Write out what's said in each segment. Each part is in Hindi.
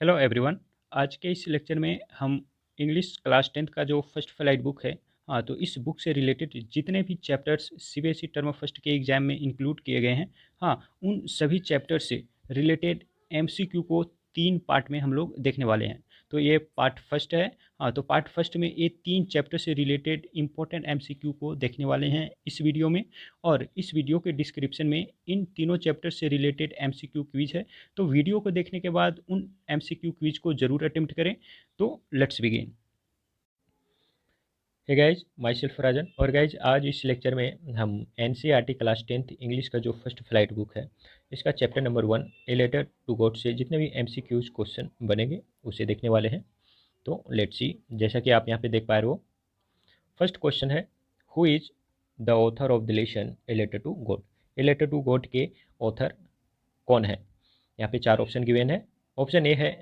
Hello everyone. आज के इस लेक्चर में हम इंग्लिश क्लास 10th का जो फर्स्ट फ्लाइट बुक है, हाँ, तो इस बुक से रिलेटेड जितने भी चैप्टर्स सीबीएसई टर्म फर्स्ट के एग्ज़ाम में इंक्लूड किए गए हैं, हाँ, उन सभी चैप्टर से रिलेटेड एमसीक्यू को 3 पार्ट में हम लोग देखने वाले हैं। तो ये पार्ट फर्स्ट है। हाँ, तो पार्ट फर्स्ट में ये 3 चैप्टर से रिलेटेड इंपॉर्टेंट एमसीक्यू को देखने वाले हैं इस वीडियो में। और इस वीडियो के डिस्क्रिप्शन में इन तीनों चैप्टर से रिलेटेड एमसीक्यू क्विज है। तो वीडियो को देखने के बाद उन एमसीक्यू क्विज को जरूर अटेम्प्ट करें। तो let's begin. Hey guys, myself Rajan. और गाइज, आज इस लेक्चर में हम एनसीईआरटी क्लास 10th इंग्लिश का जो फर्स्ट फ्लाइट बुक है, इसका chapter number 1 a letter to God से जितने भी एमसीक्यूज क्वेश्चन बनेंगे उसे देखने वाले हैं। तो लेट्स सी। जैसा कि आप यहाँ पे देख पा रहे हो, फर्स्ट क्वेश्चन है, who is the author of the lesson a letter to God. A letter to God के ऑथर कौन है? यहाँ पे 4 ऑप्शन गिवन है। ऑप्शन ए है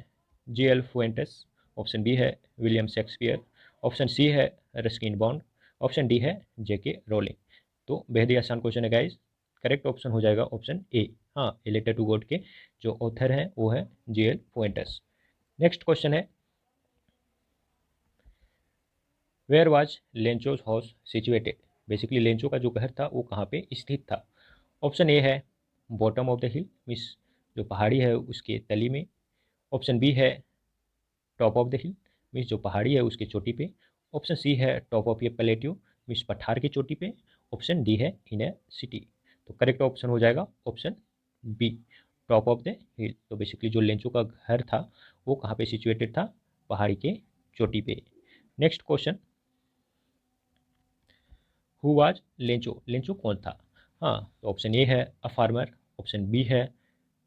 जी.एल. फुएंटेस, ऑप्शन बी है विलियम शेक्सपियर, ऑप्शन सी है रस्किन बॉन्ड, ऑप्शन डी है जेके रोलिंग। तो बेहद ही आसान क्वेश्चन है गाइज। करेक्ट ऑप्शन हो जाएगा ऑप्शन ए। हाँ, ए लेटर टू गॉड के जो ऑथर हैं वो है जी.एल. फुएंटेस। नेक्स्ट क्वेश्चन है, where was Lencho's house situated. Basically Lencho का जो घर था वो कहाँ पे स्थित था? ऑप्शन ए है bottom of the hill, means जो पहाड़ी है उसके तली में। ऑप्शन बी है top of the hill, means जो पहाड़ी है उसकी चोटी पे। ऑप्शन सी है top of a plateau, means पठार की चोटी पे। ऑप्शन डी है इन ए सिटी। तो करेक्ट ऑप्शन हो जाएगा option B, top of the hill. तो बेसिकली जो लेंचो का घर था वो कहाँ पे सिचुएटेड था? पहाड़ी के चोटी पे। Next question, who was Lencho. Lencho कौन था? हाँ, तो ऑप्शन ए है अ फार्मर, ऑप्शन बी है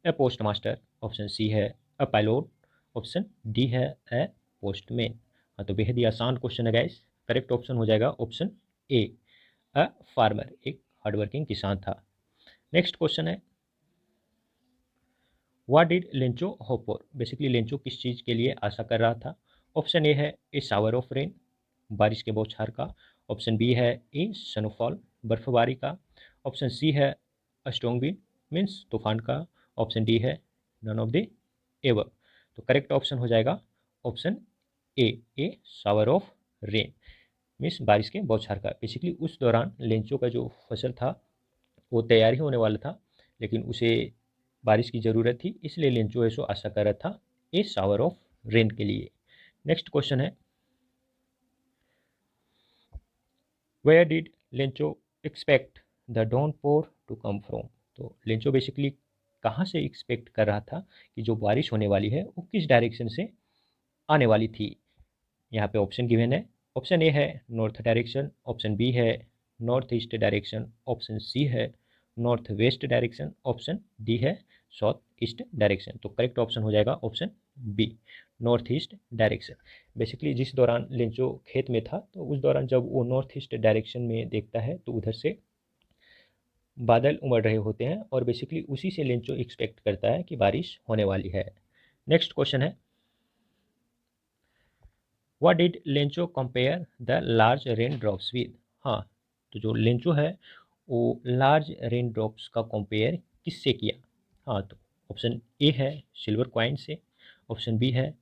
ए पोस्ट मास्टर, ऑप्शन सी है अ पायलट, ऑप्शन डी है ए पोस्टमैन। हाँ, तो बेहद ही आसान क्वेश्चन है गाइस। करेक्ट ऑप्शन हो जाएगा ऑप्शन ए, अ फार्मर, एक हार्डवर्किंग किसान था। नेक्स्ट क्वेश्चन है, what did Lencho hope for. Basically Lencho किस चीज़ के लिए आशा कर रहा था? ऑप्शन ए है ए शावर ऑफ रेन, बारिश के बौछार का। ऑप्शन बी है ए स्नोफॉल, बर्फबारी का। ऑप्शन सी है अ स्ट्रॉन्ग विंड, मीन्स तूफान का। ऑप्शन डी है नन ऑफ द एवर। तो करेक्ट ऑप्शन हो जाएगा option A shower of rain, means बारिश के बौछार का। बेसिकली उस दौरान लेंचो का जो फसल था वो तैयार ही होने वाला था, लेकिन उसे बारिश की ज़रूरत थी, इसलिए लेंचो ऐसो आशा कर रहा था ए शावर ऑफ रेन के लिए। नेक्स्ट क्वेश्चन है, where did Lencho expect the downpour to come from. तो लेंचो बेसिकली कहाँ से एक्सपेक्ट कर रहा था कि जो बारिश होने वाली है वो किस डायरेक्शन से आने वाली थी? यहाँ पे ऑप्शन गिवन है। ऑप्शन ए है नॉर्थ डायरेक्शन, ऑप्शन बी है north east direction, option C है north west direction, option D है साउथ ईस्ट डायरेक्शन। तो करेक्ट ऑप्शन हो जाएगा option B, north east direction. Basically जिस दौरान लेंचो खेत में था तो उस दौरान जब वो नॉर्थ ईस्ट डायरेक्शन में देखता है तो उधर से बादल उमड़ रहे होते हैं और बेसिकली उसी से लेंचो एक्सपेक्ट करता है कि बारिश होने वाली है। नेक्स्ट क्वेश्चन है, what did Lencho compare the large rain drops with. हाँ, तो जो लेंचो है वो लार्ज रेन ड्रॉप्स का कंपेयर किससे किया? हाँ, तो ऑप्शन ए है सिल्वर कॉइन से, ऑप्शन बी है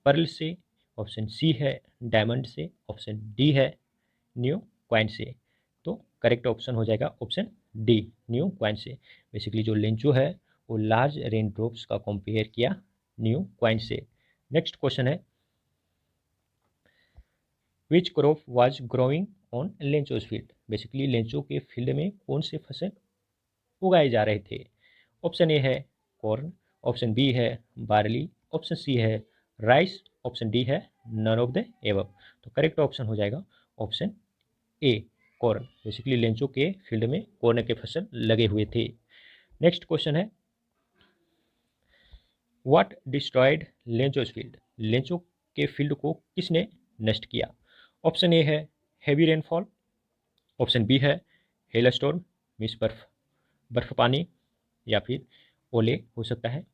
पर्ल से, ऑप्शन सी है डायमंड से, ऑप्शन डी है न्यू कॉइन से। तो करेक्ट ऑप्शन हो जाएगा ऑप्शन डी, न्यू कॉइन से। बेसिकली जो लेंचो है वो लार्ज रेन ड्रॉप्स का कंपेयर किया न्यू कॉइन से। नेक्स्ट क्वेश्चन है, which crop was growing on Lencho's field. Basically Lencho के फील्ड में कौन से फसल उगाए जा रहे थे? ऑप्शन ए है कॉर्न, ऑप्शन बी है बार्ली, ऑप्शन सी है राइस, ऑप्शन डी है नन ऑफ द एबव। तो करेक्ट ऑप्शन हो जाएगा ऑप्शन ए, कॉर्न। बेसिकली लेंचो के फील्ड में कॉर्न के फसल लगे हुए थे। नेक्स्ट क्वेश्चन है, what destroyed Lencho's field. Lencho के फील्ड को किसने नष्ट किया? ऑप्शन ए है हेवी रेनफॉल, ऑप्शन बी है हेल स्टॉर्म, मीन्स बर्फ पानी या फिर ओले हो सकता है।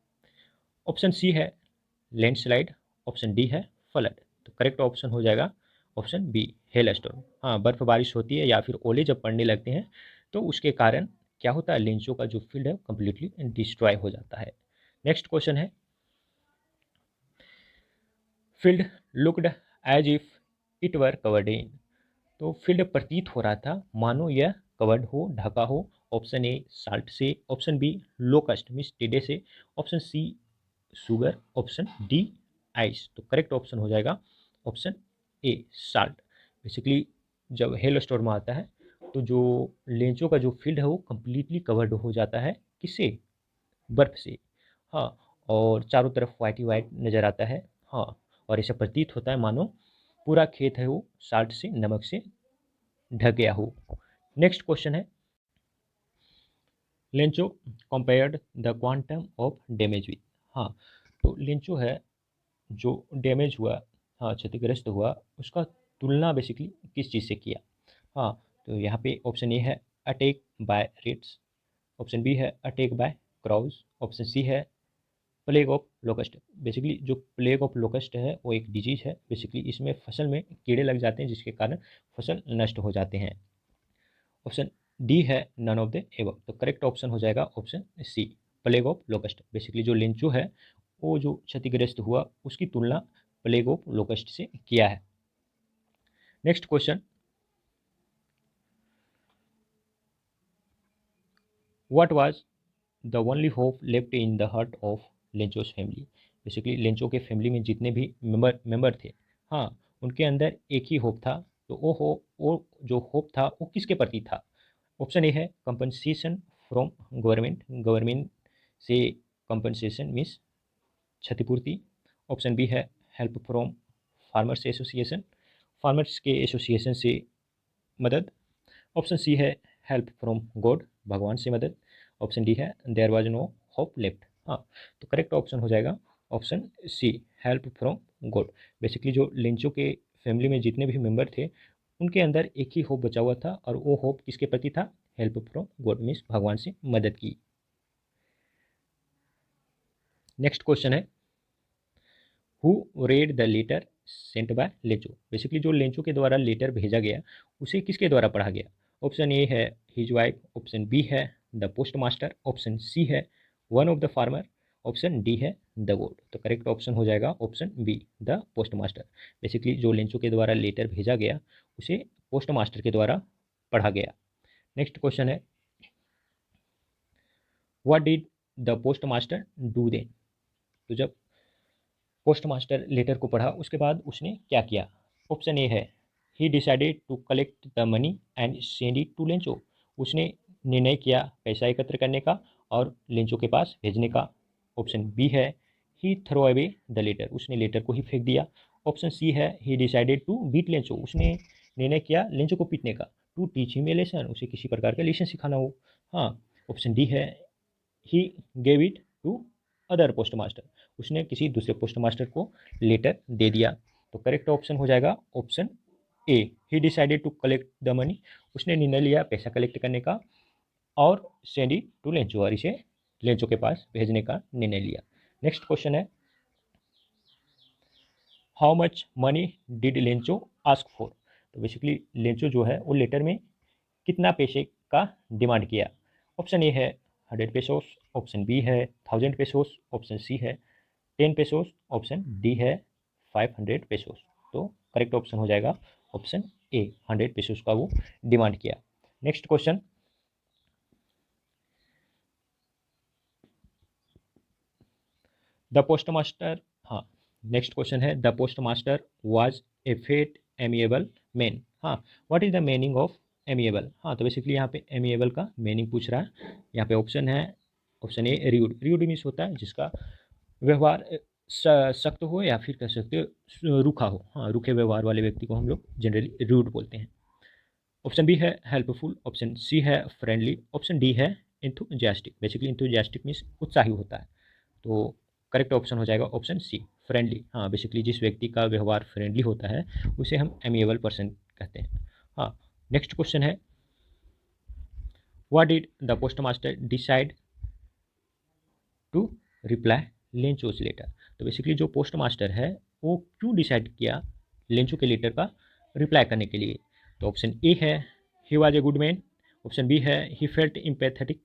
ऑप्शन सी है लैंडस्लाइड, ऑप्शन डी है फ्लड। तो करेक्ट ऑप्शन हो जाएगा ऑप्शन बी, हेल स्टॉर्म। हाँ, बर्फ बारिश होती है या फिर ओले जब पड़ने लगते हैं तो उसके कारण क्या होता है, लेंचो का जो फील्ड है कंप्लीटली डिस्ट्रॉय हो जाता है। नेक्स्ट क्वेश्चन है, field looked as if it were covered in. तो फील्ड प्रतीत हो रहा था मानो यह कवर्ड हो, ढका हो। ऑप्शन ए साल्ट से, ऑप्शन बी लोकस्ट मीन्स टिड्डे से, option C sugar, option D ice. तो करेक्ट ऑप्शन हो जाएगा ऑप्शन ए साल्ट। बेसिकली जब हेल स्टोर्म आता है तो जो लेंचों का जो फील्ड है वो कम्प्लीटली कवर्ड हो जाता है, किससे? बर्फ से। हाँ, और चारों तरफ वाइट ही वाइट नज़र आता है। हाँ, और ऐसा प्रतीत होता है मानो पूरा खेत है वो साल्ट से, नमक से ढक गया हो। नेक्स्ट क्वेश्चन है, Lencho compared the quantum of damage with. हाँ, तो लेंचो है जो डैमेज हुआ, हाँ क्षतिग्रस्त हुआ, उसका तुलना बेसिकली किस चीज़ से किया? हाँ, तो यहाँ पे ऑप्शन ए है attack by rats, option B है attack by crows, option C है प्लेग ऑफ लोकस्ट। बेसिकली जो प्लेग ऑफ लोकस्ट है वो एक डिजीज है। बेसिकली इसमें फसल में कीड़े लग जाते हैं जिसके कारण फसल नष्ट हो जाते हैं। ऑप्शन डी है नन ऑफ द एबव। तो करेक्ट ऑप्शन हो जाएगा option C plague of locust. Basically जो लेंचो है वो जो क्षतिग्रस्त हुआ उसकी तुलना प्लेग ऑफ लोकस्ट से किया है। Next question, what was the only hope left in the heart of Lencho's family. Basically Lencho के फैमिली में जितने भी मेंबर थे, हाँ, उनके अंदर एक ही होप था। तो वो जो होप था वो किसके प्रति था? ऑप्शन ए है कंपनसेशन फ्रॉम गवर्नमेंट से कंपनसेशन मीन्स क्षतिपूर्ति। ऑप्शन बी है help from farmers association, farmers के एसोसिएशन से मदद। ऑप्शन सी है हेल्प फ्रॉम गॉड, भगवान से मदद। ऑप्शन डी है there was no hope left. हाँ, तो करेक्ट ऑप्शन हो जाएगा option C help from God. Basically जो लेंचो के फैमिली में जितने भी मेंबर थे उनके अंदर एक ही होप बचा हुआ था और वो होप किसके प्रति था? हेल्प फ्रॉम गॉड मीन्स भगवान से मदद की। नेक्स्ट क्वेश्चन है, who read the letter sent by Lencho. Basically जो लेंचो के द्वारा लेटर भेजा गया उसे किसके द्वारा पढ़ा गया? ऑप्शन ए है हिज वाइफ, ऑप्शन बी है the post master, option C है one of the farmer, option D है द गॉड। तो करेक्ट ऑप्शन हो जाएगा option B the post master. Basically जो लेंचो के द्वारा लेटर भेजा गया उसे पोस्ट मास्टर के द्वारा पढ़ा गया। नेक्स्ट क्वेश्चन है, what did the post master do then. तो जब पोस्ट मास्टर लेटर को पढ़ा उसके बाद उसने क्या किया? ऑप्शन ए है he decided to collect the money and send it to Lencho. उसने निर्णय किया पैसा एकत्र करने का और लेंचो के पास भेजने का। ऑप्शन बी है he throw away the letter, उसने लेटर को ही फेंक दिया। ऑप्शन सी है he decided to beat Lencho, उसने निर्णय किया लेंचो को पीटने का। To teach him a lesson, उसे किसी प्रकार का लेसन सिखाना हो। हाँ, ऑप्शन डी है he gave it to other postmaster, उसने किसी दूसरे पोस्ट मास्टर को लेटर दे दिया। तो करेक्ट ऑप्शन हो जाएगा option A he decided to collect the money, उसने निर्णय लिया पैसा कलेक्ट करने का और सेंड इट टू लेंचो, और इसे लेंचो के पास भेजने का निर्णय लिया। नेक्स्ट क्वेश्चन है, how much money did Lencho ask for. तो बेसिकली लेंचो जो है वो लेटर में कितना पैसे का डिमांड किया? ऑप्शन ए है 100 पेसोस, ऑप्शन बी है 1000 पेसोस, ऑप्शन सी है 10 पेसोस, ऑप्शन डी है 500 पेसोस। तो करेक्ट ऑप्शन हो जाएगा ऑप्शन ए 100 पेसोस का वो डिमांड किया। Next question, the post master, हाँ, नेक्स्ट क्वेश्चन है the post master was a fat amiable man. हाँ, what is the meaning of amiable. हाँ, तो बेसिकली यहाँ पे एमिएबल का मीनिंग पूछ रहा है। यहाँ पे ऑप्शन है ऑप्शन ए र्यूड, र्यूड मीन्स होता है जिसका व्यवहार सख्त हो या फिर कह सकते हो रूखा हो। हाँ, रूखे व्यवहार वाले व्यक्ति को हम लोग जनरली र्यूड बोलते हैं। ऑप्शन बी है हेल्पफुल, ऑप्शन सी है फ्रेंडली, ऑप्शन डी है इंथुजियास्टिक। बेसिकली इंथुजियास्टिक मीन्स उत्साही होता है। तो करेक्ट ऑप्शन हो जाएगा ऑप्शन सी फ्रेंडली। हाँ, बेसिकली जिस व्यक्ति का व्यवहार फ्रेंडली होता है उसे हम एमिएबल पर्सन कहते हैं। हाँ, नेक्स्ट क्वेश्चन है, what did the post master decide to reply Lencho's letter. तो बेसिकली जो पोस्ट मास्टर है वो क्यों डिसाइड किया लेंचो के लेटर का रिप्लाई करने के लिए? तो ऑप्शन ए है he was a good man, option B है he felt empathetic,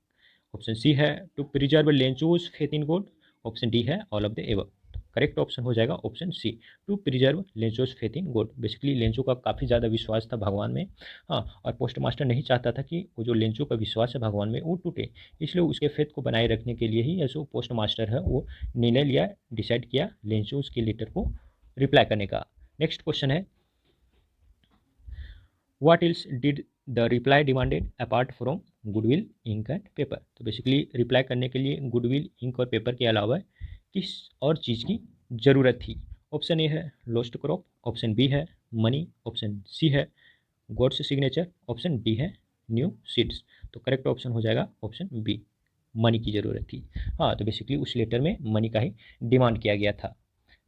option C है to preserve Lencho's faith in God, option D है all of the above. Correct option हो जाएगा option C, to preserve Lencho's faith in God. Basically Lencho का काफ़ी ज़्यादा विश्वास था भगवान में, हाँ, और पोस्ट मास्टर नहीं चाहता था कि वो जो लेंचो का विश्वास है भगवान में वो टूटे, इसलिए उसके फेथ को बनाए रखने के लिए ही जो पोस्ट मास्टर है वो निर्णय लिया, डिसाइड किया लेंचोज के लेटर को रिप्लाई करने का। नेक्स्ट क्वेश्चन है, what else did the reply demanded apart from goodwill ink and paper. तो बेसिकली रिप्लाई करने के लिए गुडविल इंक और पेपर के अलावा किस और चीज़ की ज़रूरत थी। ऑप्शन ए है लॉस्ट क्रॉप, ऑप्शन बी है मनी, ऑप्शन सी है गॉड्स सिग्नेचर, ऑप्शन डी है न्यू सीड्स। तो करेक्ट ऑप्शन हो जाएगा ऑप्शन बी, मनी की ज़रूरत थी। हाँ, तो बेसिकली उस लेटर में मनी का ही डिमांड किया गया था।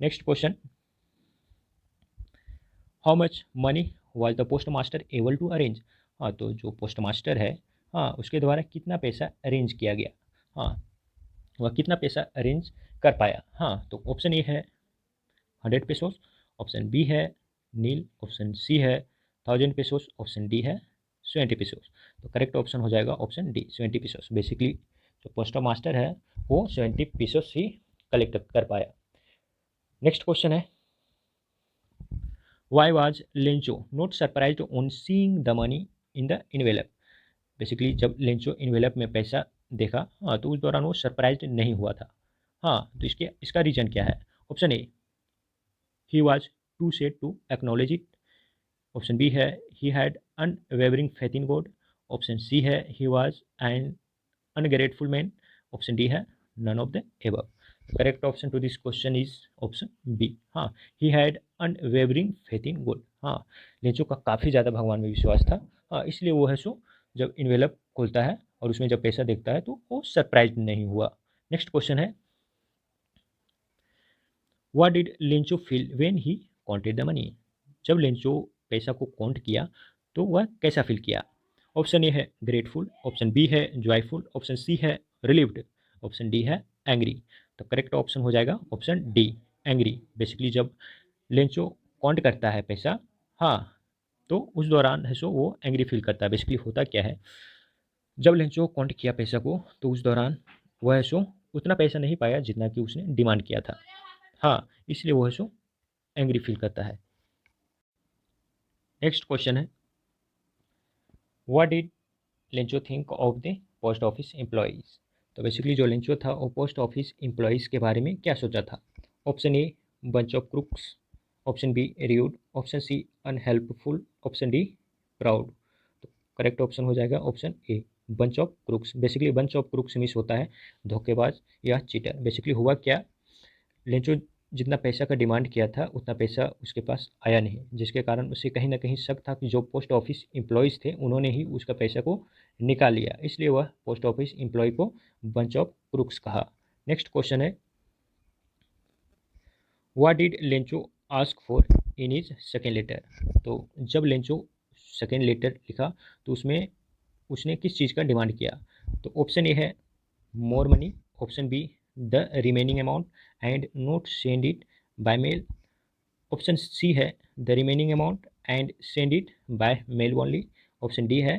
Next question, how much money was the post master able to arrange. हाँ, तो जो पोस्ट मास्टर है, हाँ, उसके द्वारा कितना पैसा अरेंज किया गया, हाँ, वह कितना पैसा अरेंज कर पाया। हाँ, तो ऑप्शन ए है 100 पेसोस, ऑप्शन बी है नील, ऑप्शन सी है 1000 पेसोस, ऑप्शन डी है 70 पेसोस। तो करेक्ट ऑप्शन हो जाएगा ऑप्शन डी, 70 पेसोस। बेसिकली जो पोस्ट मास्टर है वो 70 पेसोस ही कलेक्ट कर पाया। नेक्स्ट क्वेश्चन है, Why was Lencho not surprised on seeing the money in the envelope? Basically जब लेंचो इन्वेलप में पैसा देखा, हाँ, तो उस दौरान वो सरप्राइज नहीं हुआ था। हाँ, तो इसका रीजन क्या है। Option A, he was too sad to acknowledge it, option B है he had unwavering faith in God, option C है he was an ungrateful man, option D है none of the above. Correct option to this question is option B, हाँ, he had unwavering faith in God. हाँ, लेंचो का काफ़ी ज़्यादा भगवान में विश्वास था, हाँ, इसलिए वो है सो जब इन्वेलप खोलता है और उसमें जब पैसा देखता है तो वो सरप्राइज नहीं हुआ। नेक्स्ट क्वेश्चन है, what did Lencho feel when he counted the money. जब लेंचो पैसा को काउंट किया तो वह कैसा फील किया। ऑप्शन ए है ग्रेटफुल, ऑप्शन बी है जॉयफुल, ऑप्शन सी है रिलीव्ड, ऑप्शन डी है एंग्री। तो करेक्ट ऑप्शन हो जाएगा ऑप्शन डी, एंग्री। बेसिकली जब लेंचो काउंट करता है पैसा, हाँ, तो उस दौरान है सो वो एंग्री फील करता है। बेसिकली होता क्या है, जब लेंचो काउंट किया पैसा को तो उस दौरान वह है सो उतना पैसा नहीं पाया जितना कि उसने डिमांड किया था, हाँ, इसलिए वो है सो एंग्री फील करता है। नेक्स्ट क्वेश्चन है, what did Lencho think of the post office employees. तो बेसिकली जो लेंचो था वो पोस्ट ऑफिस एम्प्लॉयज़ के बारे में क्या सोचा था। Option A bunch of crooks, option B rude, option C unhelpful, option D proud. तो करेक्ट ऑप्शन हो जाएगा option A, bunch of crooks. Basically bunch of crooks means होता है धोखेबाज या चीटर। बेसिकली हुआ क्या, लेंचो जितना पैसा का डिमांड किया था उतना पैसा उसके पास आया नहीं, जिसके कारण उसे कहीं ना कहीं शक था कि जो पोस्ट ऑफिस एम्प्लॉयज़ थे उन्होंने ही उसका पैसा को निकाल लिया, इसलिए वह पोस्ट ऑफिस एम्प्लॉय को बंच ऑफ क्रुक्स कहा। नेक्स्ट क्वेश्चन है, what did Lencho ask for in his second letter. तो जब लेंचो सेकेंड लेटर लिखा तो उसमें उसने किस चीज़ का डिमांड किया। तो ऑप्शन ए है more money, option B the remaining amount and not send it by mail, option C है the remaining amount and send it by mail only, option D है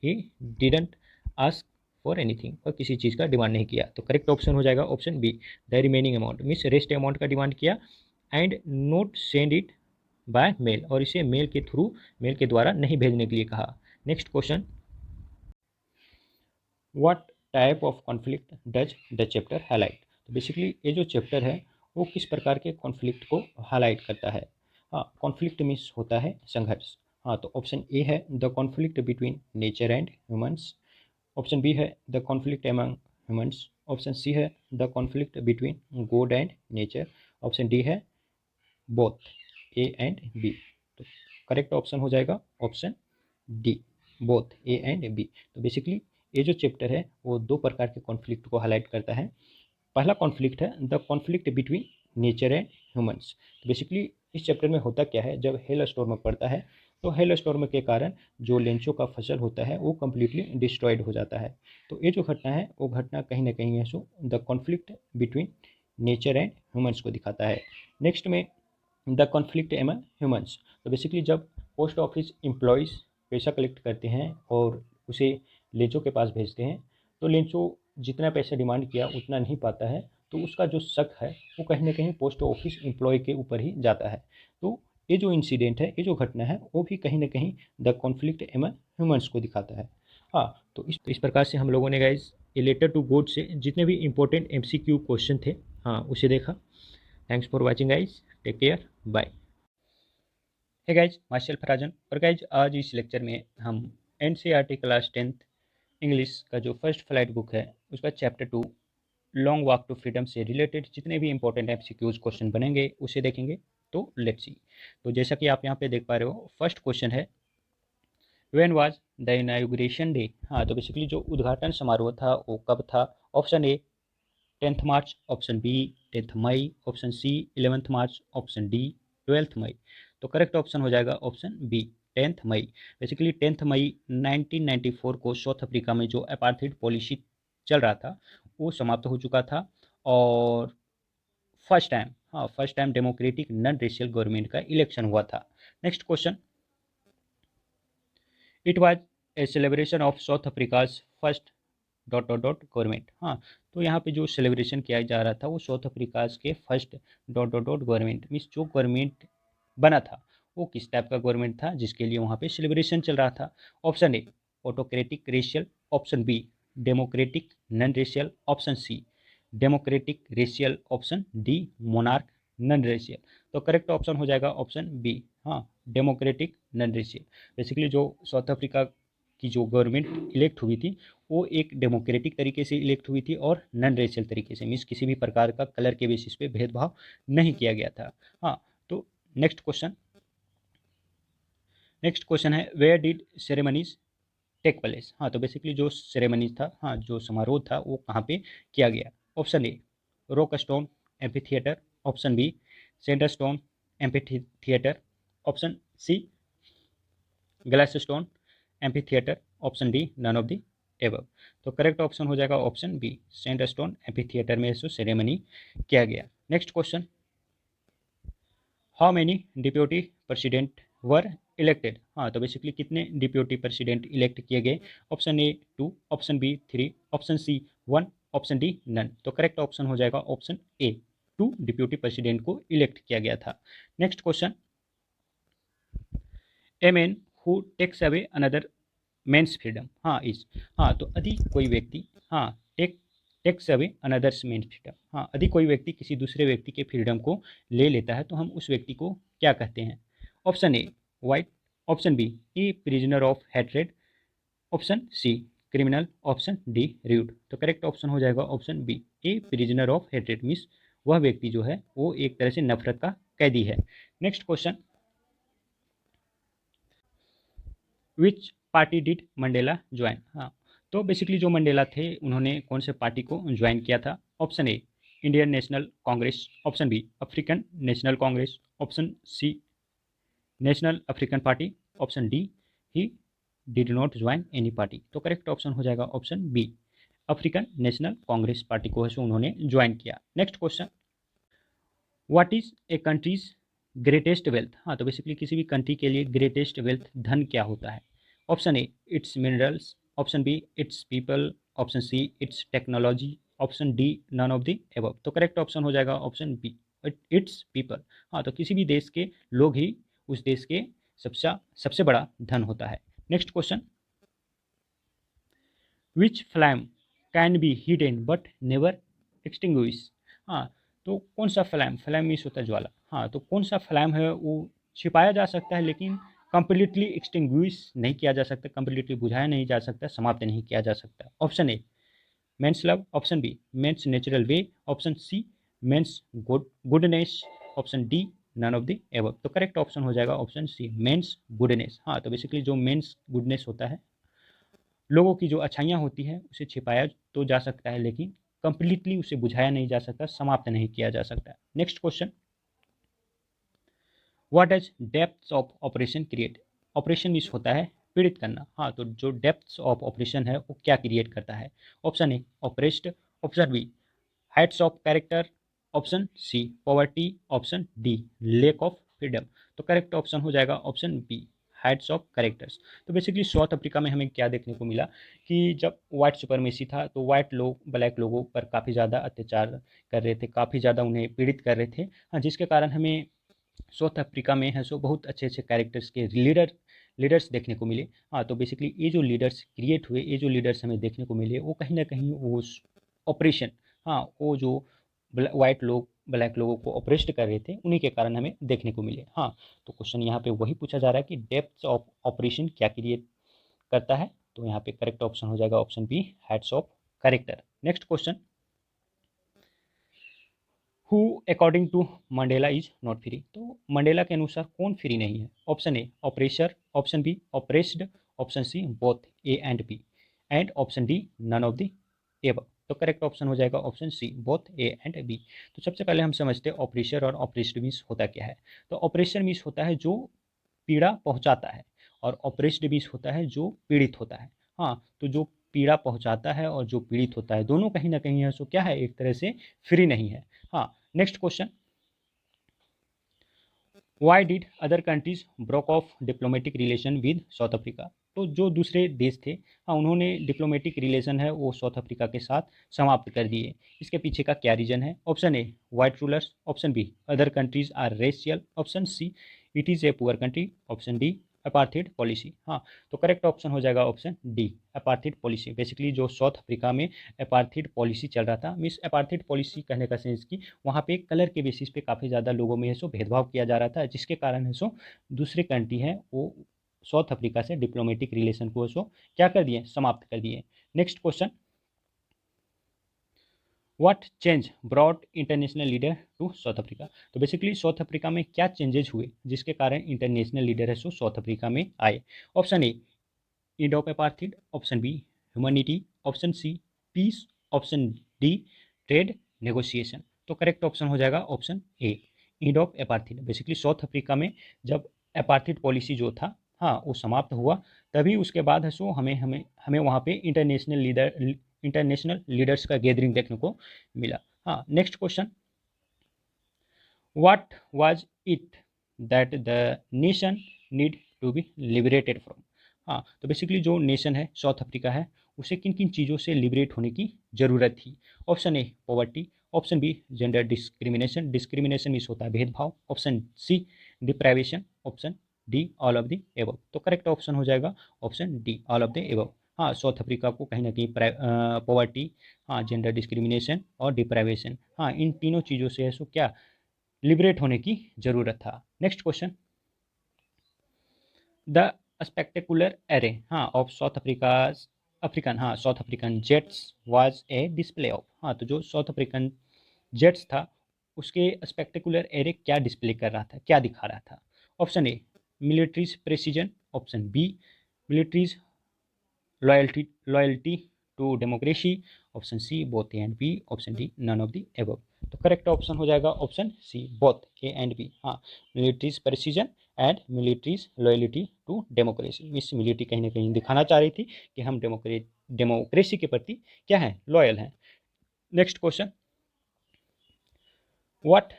he didn't ask for anything, और किसी चीज़ का डिमांड नहीं किया। तो करेक्ट ऑप्शन हो जाएगा option B, the remaining amount, means rest amount का डिमांड किया and not send it by mail, और इसे मेल के थ्रू, मेल के द्वारा नहीं भेजने के लिए कहा। Next question, what type of conflict does the chapter highlight. तो बेसिकली ये जो चैप्टर है वो किस प्रकार के कॉन्फ्लिक्ट को हाईलाइट करता है। हाँ, कॉन्फ्लिक्ट मीन्स होता है संघर्ष। हाँ, तो ऑप्शन ए है the conflict between nature and humans, option B है the conflict among humans, option C है the conflict between God and nature, option D है बोथ, ए एंड बी। तो करेक्ट ऑप्शन हो जाएगा option D, both, A and B. तो बेसिकली ये जो चैप्टर है वो दो प्रकार के कॉन्फ्लिक्ट को हाईलाइट करता है। पहला कॉन्फ्लिक्ट है the conflict between nature and humans. Basically इस चैप्टर में होता क्या है, जब हेल स्टॉर्म पड़ता है तो हेल स्टॉर्म के कारण जो लेंचो का फसल होता है वो कम्प्लीटली डिस्ट्रॉयड हो जाता है। तो ये जो घटना है वो घटना कहीं ना कहीं है so the conflict between nature and humans को दिखाता है। नेक्स्ट में द कॉन्फ्लिक्ट एमंग ह्यूमंस। तो बेसिकली जब पोस्ट ऑफिस एम्प्लॉयज़ पैसा कलेक्ट करते हैं और उसे लेंचो के पास भेजते हैं तो लेंचो जितना पैसा डिमांड किया उतना नहीं पाता है, तो उसका जो शक है वो कहीं ना कहीं पोस्ट ऑफिस एम्प्लॉय के ऊपर ही जाता है। तो ये जो इंसिडेंट है, ये जो घटना है, वो भी कहीं ना कहीं द कॉन्फ्लिक्ट एमंग ह्यूमंस को दिखाता है। हाँ, तो इस प्रकार से हम लोगों ने guys a letter to God से जितने भी इंपॉर्टेंट MCQ क्वेश्चन थे, हाँ, उसे देखा। Thanks for watching guys, take care, bye. Hi guys, myself Rajan. और गाइज आज इस लेक्चर में हम NCERT क्लास 10th इंग्लिश का जो फर्स्ट फ्लाइट बुक है उसका chapter 2 long walk to freedom से रिलेटेड जितने भी इंपॉर्टेंट MCQs क्वेश्चन बनेंगे उसे देखेंगे। तो लेट्स सी। तो जैसा कि आप यहाँ पे देख पा रहे हो, फर्स्ट क्वेश्चन है when was the inauguration day. हाँ, तो बेसिकली जो उद्घाटन समारोह था वो कब था? Option A 10th March, option B 10th May, option C 11th March, option D 12th May. तो करेक्ट ऑप्शन हो जाएगा option B 10th May. Basically 10th May 1994 को साउथ अफ्रीका में जो अपार्थाइड पॉलिसी चल रहा था वो समाप्त हो चुका था। और फर्स्ट टाइम, हाँ, first time democratic non racial government का इलेक्शन हुआ था। Next question, it was a celebration of south Africa's first dot dot dot government. हाँ, तो यहाँ पे जो सेलिब्रेशन किया जा रहा था वो साउथ अफ्रीकाज के first dot dot dot government means जो गवर्नमेंट बना था वो किस टाइप का गवर्नमेंट था जिसके लिए वहाँ पे सेलिब्रेशन चल रहा था? Option A autocratic racial, option B democratic non racial, option C democratic racial, option D monarch non racial. तो करेक्ट ऑप्शन हो जाएगा ऑप्शन बी, हाँ, डेमोक्रेटिक नॉन रेशियल। बेसिकली जो साउथ अफ्रीका की जो गवर्नमेंट इलेक्ट हुई थी वो एक डेमोक्रेटिक तरीके से इलेक्ट हुई थी और नॉन रेशियल तरीके से, मीन्स किसी भी प्रकार का कलर के बेसिस पे भेदभाव नहीं किया गया था। हाँ, तो नेक्स्ट क्वेश्चन, है where did ceremonies take place. हाँ, तो बेसिकली जो सेरेमनीज था, हाँ, जो समारोह था वो कहाँ पे किया गया? Option A rock stone amphitheatre, option B centre stone amphitheatre, option C glass stone amphitheatre, option D none of the above. तो करेक्ट ऑप्शन हो जाएगा option B sandstone amphitheatre में इसको सेरेमनी किया गया। Next question, how many deputy president were elected. हाँ, तो बेसिकली कितने डिप्यूटी प्रेसिडेंट इलेक्ट किए गए? Option A 2, option B 3, option C 1, option D none. तो करेक्ट ऑप्शन हो जाएगा ऑप्शन ए 2 डिप्यूटी प्रेसिडेंट को इलेक्ट किया गया था। Next question, a man who takes away another man's freedom. हाँ, इस, हाँ, तो यदि कोई व्यक्ति, हाँ, takes away another's man's freedom, हाँ, यदि कोई व्यक्ति किसी दूसरे व्यक्ति के फ्रीडम को ले लेता है तो हम उस व्यक्ति को क्या कहते हैं? Option A white, option B a prisoner of hatred, option C criminal, option D rude. तो करेक्ट ऑप्शन हो जाएगा option B a prisoner of hatred, means वह व्यक्ति जो है वो एक तरह से नफरत का कैदी है। Next question, which party did Mandela join. हाँ, तो बेसिकली जो मंडेला थे उन्होंने कौन से पार्टी को ज्वाइन किया था? Option A Indian National Congress, option B African National Congress, option C National African Party, option D he did not join any party. तो करेक्ट ऑप्शन हो जाएगा option B African National Congress party को है उन्होंने ज्वाइन किया। Next question, what is a country's greatest wealth. हाँ, तो बेसिकली किसी भी कंट्री के लिए ग्रेटेस्ट वेल्थ धन क्या होता है? Option A its minerals, option B its people, option C its technology, option D none of the above. तो करेक्ट ऑप्शन हो जाएगा ऑप्शन बी इट्स पीपल। हाँ, तो किसी भी देश के लोग ही उस देश के सबसे सबसे बड़ा धन होता है। Next question, which flame can be hidden but never extinguish. हाँ, तो कौन सा फ्लैम, फ्लैम मीन्स होता है ज्वाला, हाँ, तो कौन सा फ्लैम है वो छिपाया जा सकता है लेकिन कंप्लीटली एक्सटिंग्विश नहीं किया जा सकता, कंप्लीटली बुझाया नहीं जा सकता, समाप्त नहीं किया जा सकता? Option A man's love, option B man's natural way, option C man's goodness, option D none of the above. तो करेक्ट ऑप्शन हो जाएगा ऑप्शन सी मेंस गुडनेस। हाँ, तो बेसिकली जो मेंस गुडनेस होता है, लोगों की जो अच्छाइयाँ होती हैं उसे छिपाया तो जा सकता है लेकिन कंप्लीटली उसे बुझाया नहीं जा सकता, समाप्त नहीं किया जा सकता। Next question, what does depth of operation create. Operation means होता है पीड़ित करना। हाँ, तो जो डेप्थ ऑफ ऑपरेशन है वो क्या क्रिएट करता है? Option A oppressed, option B heights of character, option C poverty, option D lack of freedom. तो करेक्ट ऑप्शन हो जाएगा option B hats of characters. तो बेसिकली साउथ अफ्रीका में हमें क्या देखने को मिला कि जब वाइट सुपरमेसी था तो वाइट लोग ब्लैक लोगों पर काफ़ी ज़्यादा अत्याचार कर रहे थे, काफ़ी ज़्यादा उन्हें पीड़ित कर रहे थे। हाँ, जिसके कारण हमें साउथ अफ्रीका में है सो बहुत अच्छे अच्छे कैरेक्टर्स के लीडर्स देखने को मिले। हाँ, तो बेसिकली ये जो लीडर्स क्रिएट हुए, ये जो लीडर्स हमें देखने को मिले, वो कहीं ना कहीं वो ऑपरेशन, हाँ, वो जो वाइट लोग ब्लैक लोगों को ऑपरेस्ट कर रहे थे उन्हीं के कारण हमें देखने को मिले। हाँ, तो क्वेश्चन यहाँ पे वही पूछा जा रहा है कि डेप्थ ऑफ ऑपरेशन क्या क्रिएट करता है। तो यहाँ पे करेक्ट ऑप्शन हो जाएगा option B, hats off character. Next question, who according to Mandela is not free. तो मंडेला के अनुसार कौन फ्री नहीं है? Option A oppressor, option B oppressed, option C both A and B, and option D none of the above. तो करेक्ट ऑप्शन हो जाएगा option C, both A and B. तो सबसे पहले हम समझते हैं ऑपरेशर और ऑपरेस्ड मीन्स होता क्या है। तो ऑपरेशर मीन्स होता है जो पीड़ा पहुंचाता है, और ऑपरेस्ड मीन्स होता है जो पीड़ित होता है। हाँ, तो जो पीड़ा पहुंचाता है और जो पीड़ित होता है, दोनों कहीं ना कहीं है सो क्या है, एक तरह से फ्री नहीं है। हाँ, next question, why did other countries broke of diplomatic relation with south Africa. तो जो दूसरे देश थे, हाँ, उन्होंने डिप्लोमेटिक रिलेशन है वो साउथ अफ्रीका के साथ समाप्त कर दिए। इसके पीछे का क्या रीजन है? Option A white rulers, option B other countries are racial, option C it is a poor country, option D apartheid policy. हाँ, तो करेक्ट ऑप्शन हो जाएगा option D, apartheid policy. Basically जो साउथ अफ्रीका में अपार्थेड पॉलिसी चल रहा था, मीन्स अपार्थेड पॉलिसी कहने का सेंस कि वहाँ पे कलर के बेसिस पे काफ़ी ज़्यादा लोगों में है सो भेदभाव किया जा रहा था, जिसके कारण है सो दूसरे कंट्री हैं वो साउथ अफ्रीका से डिप्लोमेटिक रिलेशन को सो क्या कर दिए, समाप्त कर दिए। Next question, what change brought international leader to South Africa. तो बेसिकली साउथ अफ्रीका में क्या चेंजेस हुए जिसके कारण इंटरनेशनल लीडर है सो साउथ अफ्रीका में आए? Option A end of apartheid, option B humanity, option C peace, option D trade negotiation. तो करेक्ट ऑप्शन हो जाएगा option A, end of apartheid. Basically South Africa में जब अपार्थाइड पॉलिसी जो था, हाँ, वो समाप्त हुआ, तभी उसके बाद है सो हमें हमें हमें वहाँ पे इंटरनेशनल लीडर्स का गैदरिंग देखने को मिला। हाँ, next question, what was it that the nation need to be liberated from. हाँ, तो बेसिकली जो नेशन है साउथ अफ्रीका है, उसे किन किन चीज़ों से लिबरेट होने की ज़रूरत थी? Option A poverty, option B gender discrimination, discrimination means होता है भेदभाव, option C deprivation, option D all of the above. तो करेक्ट ऑप्शन हो जाएगा option D, all of the above. हाँ, साउथ अफ्रीका को कहीं ना कहीं पॉवर्टी, हाँ, जेंडर डिस्क्रिमिनेशन और डिप्राइवेशन, हाँ, इन तीनों चीज़ों से है सो क्या लिबरेट होने की जरूरत था। Next question, the spectacular array, हाँ, ऑफ साउथ अफ्रीका अफ्रीकन, हाँ, south African jets was a display of. हाँ, तो जो साउथ अफ्रीकन जेट्स था उसके स्पेक्टेकुलर एरे क्या डिस्प्ले कर रहा था, क्या दिखा रहा था? Option A military's precision, option B military's loyalty to democracy, option C both A and B, option D none of the above. तो करेक्ट ऑप्शन हो जाएगा option C, both A and B. हाँ, military's precision and military's loyalty to democracy, मिस मिलिट्री कहीं ना कहीं दिखाना चाह रही थी कि हम डेमोक्रेसी के प्रति क्या है, लॉयल हैं। Next question, what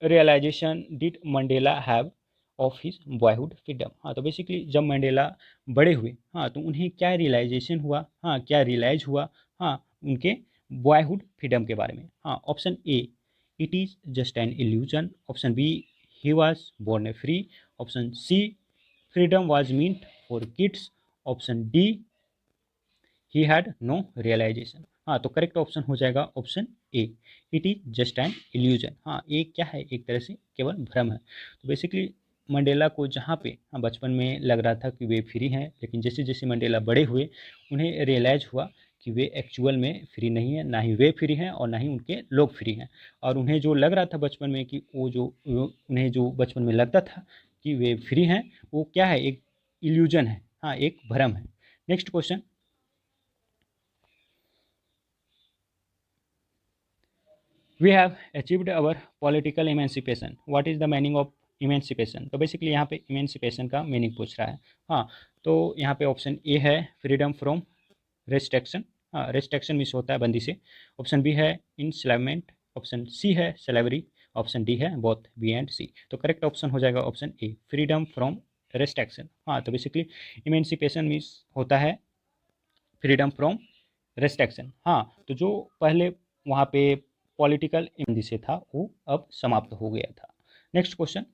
realization did Mandela have of his boyhood freedom. हाँ, तो बेसिकली जब मंडेला बड़े हुए, हाँ, तो उन्हें क्या रियलाइजेशन हुआ, हाँ, क्या रियलाइज हुआ, हाँ, उनके बॉयहुड फ्रीडम के बारे में? हाँ, option A it is just an illusion, option B he was born a free, option C freedom was meant for kids, option D he had no realization. हाँ, तो करेक्ट ऑप्शन हो जाएगा option A, it is just an illusion. हाँ, ये क्या है, एक तरह से केवल भ्रम है। तो बेसिकली मंडेला को जहाँ पे, हाँ, बचपन में लग रहा था कि वे फ्री हैं, लेकिन जैसे जैसे मंडेला बड़े हुए उन्हें रियलाइज हुआ कि वे एक्चुअल में फ्री नहीं है, ना ही वे फ्री हैं और ना ही उनके लोग फ्री हैं। और उन्हें जो लग रहा था बचपन में कि उन्हें जो बचपन में लगता था कि वे फ्री हैं, वो क्या है, एक इल्यूजन है, हाँ, एक भ्रम है। Next question, we have achieved our political emancipation, what is the meaning of emancipation. तो बेसिकली यहाँ पे इमेंसिपेशन का मीनिंग पूछ रहा है। हाँ, तो यहाँ पे ऑप्शन ए है फ्रीडम फ्रॉम रेस्ट्रिक्शन, हाँ, रेस्ट्रिक्शन मीन्स होता है बंदी से, ऑप्शन बी है इंस्लेवमेंट, ऑप्शन सी है स्लेवरी, ऑप्शन डी है बोथ बी एंड सी। तो करेक्ट ऑप्शन हो जाएगा option A, freedom from restriction. हाँ, तो बेसिकली इमेंसिपेशन मीन्स होता है फ्रीडम फ्रॉम रेस्ट्रिक्शन। हाँ, तो जो पहले वहाँ पे पॉलिटिकल इमंदी से था वो अब समाप्त हो गया था। Next question,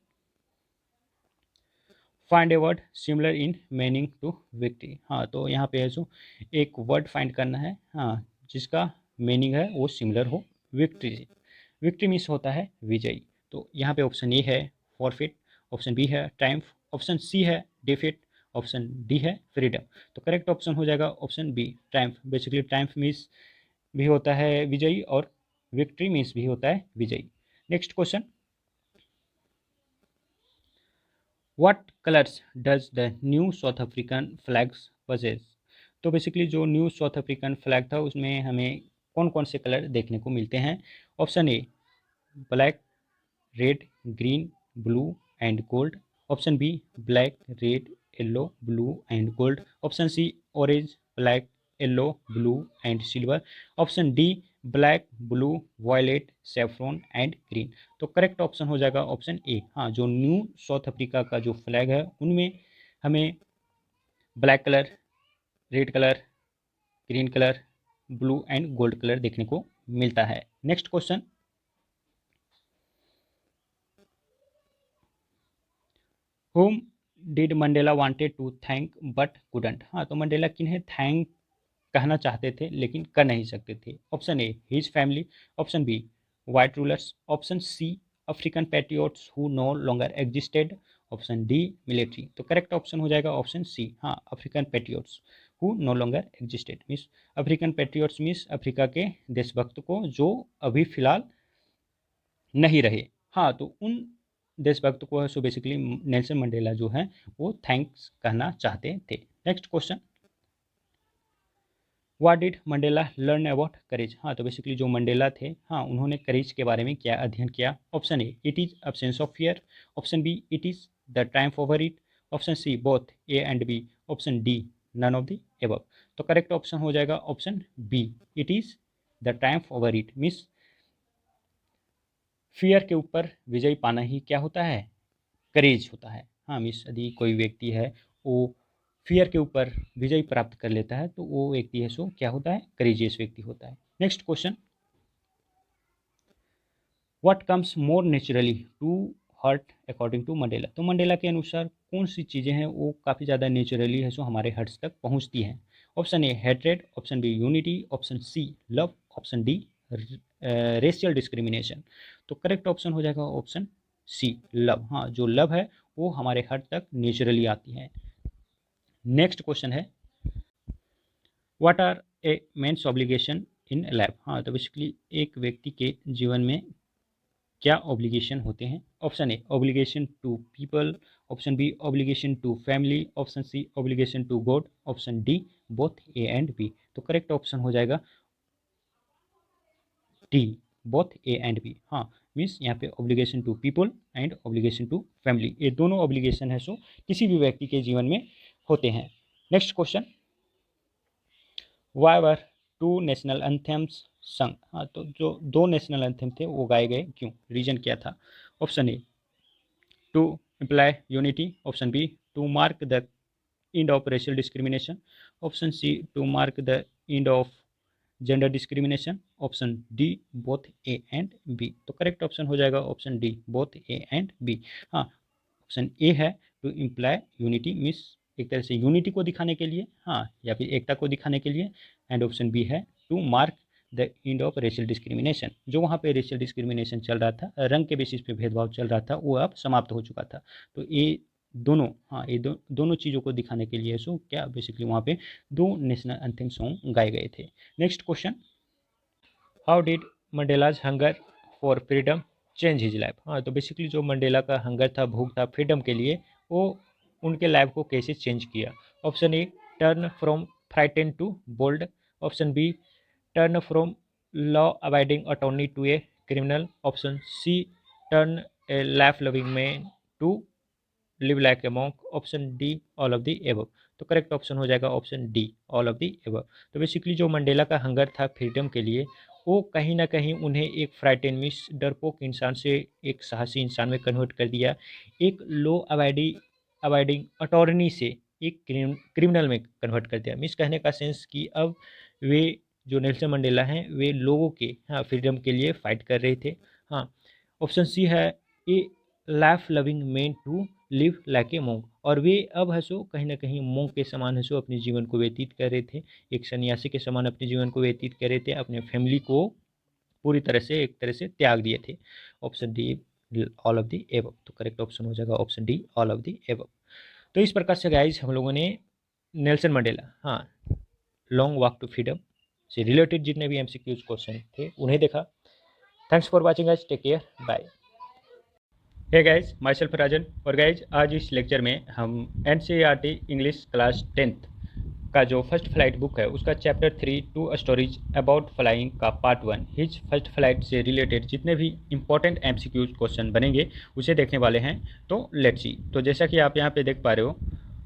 find a word similar in meaning to victory. हाँ, तो यहाँ पे है जो एक वर्ड फाइंड करना है, हाँ, जिसका मीनिंग है वो सिमिलर हो विक्ट्री से। विक्ट्री मीन्स होता है विजयी। तो यहाँ पे ऑप्शन ए है फॉरफिट, ऑप्शन बी है ट्रायम्फ, ऑप्शन सी है डिफीट, ऑप्शन डी है फ्रीडम। तो करेक्ट ऑप्शन हो जाएगा option B triumph. Basically triumph means भी होता है विजयी और विक्ट्री मीन्स भी होता है विजयी। Next question, what colours does the new south African flags possess. तो बेसिकली जो न्यू साउथ अफ्रीकन फ्लैग था उसमें हमें कौन कौन से कलर देखने को मिलते हैं। Option A black, red, green, blue and gold, option B black, red, yellow, blue and gold, option C orange, black, yellow, blue and silver, option D black, blue, violet, saffron and green. तो करेक्ट ऑप्शन हो जाएगा ऑप्शन ए। हाँ, जो न्यू साउथ अफ्रीका का जो फ्लैग है उनमें हमें black colour, red colour, green colour, blue and gold colour देखने को मिलता है। Next question, whom did Mandela wanted to thank but couldn't. हाँ, तो मंडेला किन्हें थैंक कहना चाहते थे लेकिन कर नहीं सकते थे। Option A his family, option B white rulers, option C African patriots who no longer existed, option D military. तो करेक्ट ऑप्शन हो जाएगा ऑप्शन सी, हाँ, African patriots who no longer existed means African patriots means Africa के देशभक्त को जो अभी फिलहाल नहीं रहे। हाँ, तो उन देशभक्त को सो बेसिकली नेल्सन मंडेला जो है वो थैंक्स कहना चाहते थे। Next question, what did Mandela learn about करेज। हाँ, तो बेसिकली जो मंडेला थे, हाँ, उन्होंने करेज के बारे में क्या अध्ययन किया। Option A it is absence of fear, option B it is the triumph over it, option C both A and B, option D none of the above. तो करेक्ट ऑप्शन हो जाएगा option B, it is the triumph over it means fear के ऊपर विजय पाना ही क्या होता है, करेज होता है। हाँ, मीन्स यदि कोई व्यक्ति है वो फियर के ऊपर विजय प्राप्त कर लेता है तो वो व्यक्ति है सो क्या होता है, करेजियस व्यक्ति होता है। Next question, what comes more naturally to heart according to Mandela. तो मंडेला के अनुसार कौन सी चीज़ें हैं वो काफ़ी ज़्यादा नेचुरली है सो हमारे हर्ट्स तक पहुँचती हैं। Option A hatred, option B unity, option C love, option D racial discrimination. तो करेक्ट ऑप्शन हो जाएगा ऑप्शन सी लव। हाँ, जो लव है वो हमारे हार्ट तक नेचुरली आती है। नेक्स्ट क्वेश्चन है, what are a man's obligation in life. हाँ, तो बेसिकली एक व्यक्ति के जीवन में क्या ऑब्लिगेशन होते हैं। Option A obligation to people, option B obligation to family, option C obligation to God, option D both A and B. तो करेक्ट ऑप्शन हो जाएगा D both A and B. हाँ, मीन्स यहाँ पे obligation to people and obligation to family, ये दोनों ऑब्लिगेशन है सो किसी भी व्यक्ति के जीवन में होते हैं। Next question, why were two national anthems sung. हाँ, तो जो दो नेशनल एंथेम थे वो गाए गए क्यों, रीजन क्या था। Option A to imply unity, option B to mark the end of racial discrimination, option C to mark the end of gender discrimination, option D both A and B. तो करेक्ट ऑप्शन हो जाएगा option D both A and B. हाँ, ऑप्शन ए है टू इम्प्लाई यूनिटी मीन्स एक तरह से यूनिटी को दिखाने के लिए, हाँ, या फिर एकता को दिखाने के लिए, एंड ऑप्शन बी है to mark the end of racial discrimination. जो वहाँ पे रेशियल डिस्क्रिमिनेशन चल रहा था, रंग के बेसिस पे भेदभाव चल रहा था, वो अब समाप्त हो चुका था। तो ये दोनों, हाँ, ये दोनों चीज़ों को दिखाने के लिए सो क्या बेसिकली वहाँ पे दो नेशनल एंथेम सॉन्ग गाए गए थे। Next question, how did Mandela's hunger for freedom change his life. हाँ, तो बेसिकली जो मंडेला का हंगर था, भूख था फ्रीडम के लिए, वो उनके लाइफ को कैसे चेंज किया। Option A turn from frighten to bold, option B turn from law abiding attorney to a criminal, option C turn a life loving man to live like a monk, option D all of the above. तो करेक्ट ऑप्शन हो जाएगा option D all of the above. तो बेसिकली जो मंडेला का हंगर था फ्रीडम के लिए, वो कहीं ना कहीं उन्हें एक फ्राइटेन डरपोक इंसान से एक साहसी इंसान में कन्वर्ट कर दिया, एक लो अबाइडी अबाइडिंग अटॉर्नी से एक क्रिमिनल में कन्वर्ट कर दिया। मीन्स कहने का सेंस कि अब वे जो नेल्सन मंडेला हैं वे लोगों के फ्रीडम के लिए फाइट कर रहे थे। हाँ, ऑप्शन सी है a life loving man to live like a monk, और वे अब है सो कहीं ना कहीं मोंक के समान है सो अपने जीवन को व्यतीत कर रहे थे, एक सन्यासी के समान अपने जीवन को व्यतीत कर रहे थे, अपने फैमिली को पूरी तरह से एक तरह से त्याग दिए थे। Option D all of the above, तो करेक्ट ऑप्शन हो जाएगा option D all of the above. तो इस प्रकार से गाइज हम लोगों ने Nelson Mandela long walk to freedom से रिलेटेड जितने भी एमसीक्यूज क्वेश्चन थे उन्हें देखा। Thanks for watching guys, take care, bye. Hey guys, myself Rajan. और गाइज आज इस लेक्चर में हम एनसीईआरटी इंग्लिश क्लास 10th का जो फर्स्ट फ्लाइट बुक है उसका चैप्टर 3 2 स्टोरीज अबाउट फ्लाइंग का पार्ट 1 हिज फर्स्ट फ्लाइट से रिलेटेड जितने भी इंपॉर्टेंट एमसीक्यूज क्वेश्चन बनेंगे उसे देखने वाले हैं। तो लेट्स सी। तो जैसा कि आप यहाँ पे देख पा रहे हो,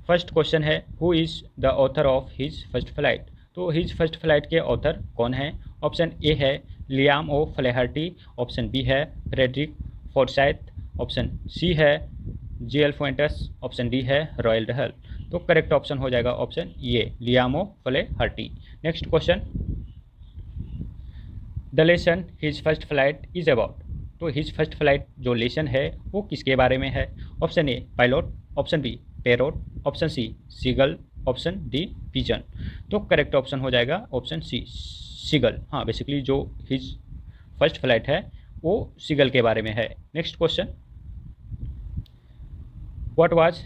फर्स्ट क्वेश्चन है who is the author of his first flight. तो हिज फर्स्ट फ्लाइट के ऑथर कौन है? ऑप्शन ए है Liam O Flaherty, option B है फ्रेडरिक फोर्साइथ, ऑप्शन सी है जी.एल. फुएंटस, ऑप्शन डी है रॉयल डहल। तो करेक्ट ऑप्शन हो जाएगा option A Liam O Flaherty. Next question, the lesson his first flight is about. तो हिज फर्स्ट फ्लाइट जो लेसन है वो किसके बारे में है? Option A pilot, option B parrot, option C seagull, option D pigeon. तो करेक्ट ऑप्शन हो जाएगा ऑप्शन सी सीगल। हाँ, बेसिकली जो हिज फर्स्ट फ्लाइट है वो सीगल के बारे में है। Next question, what was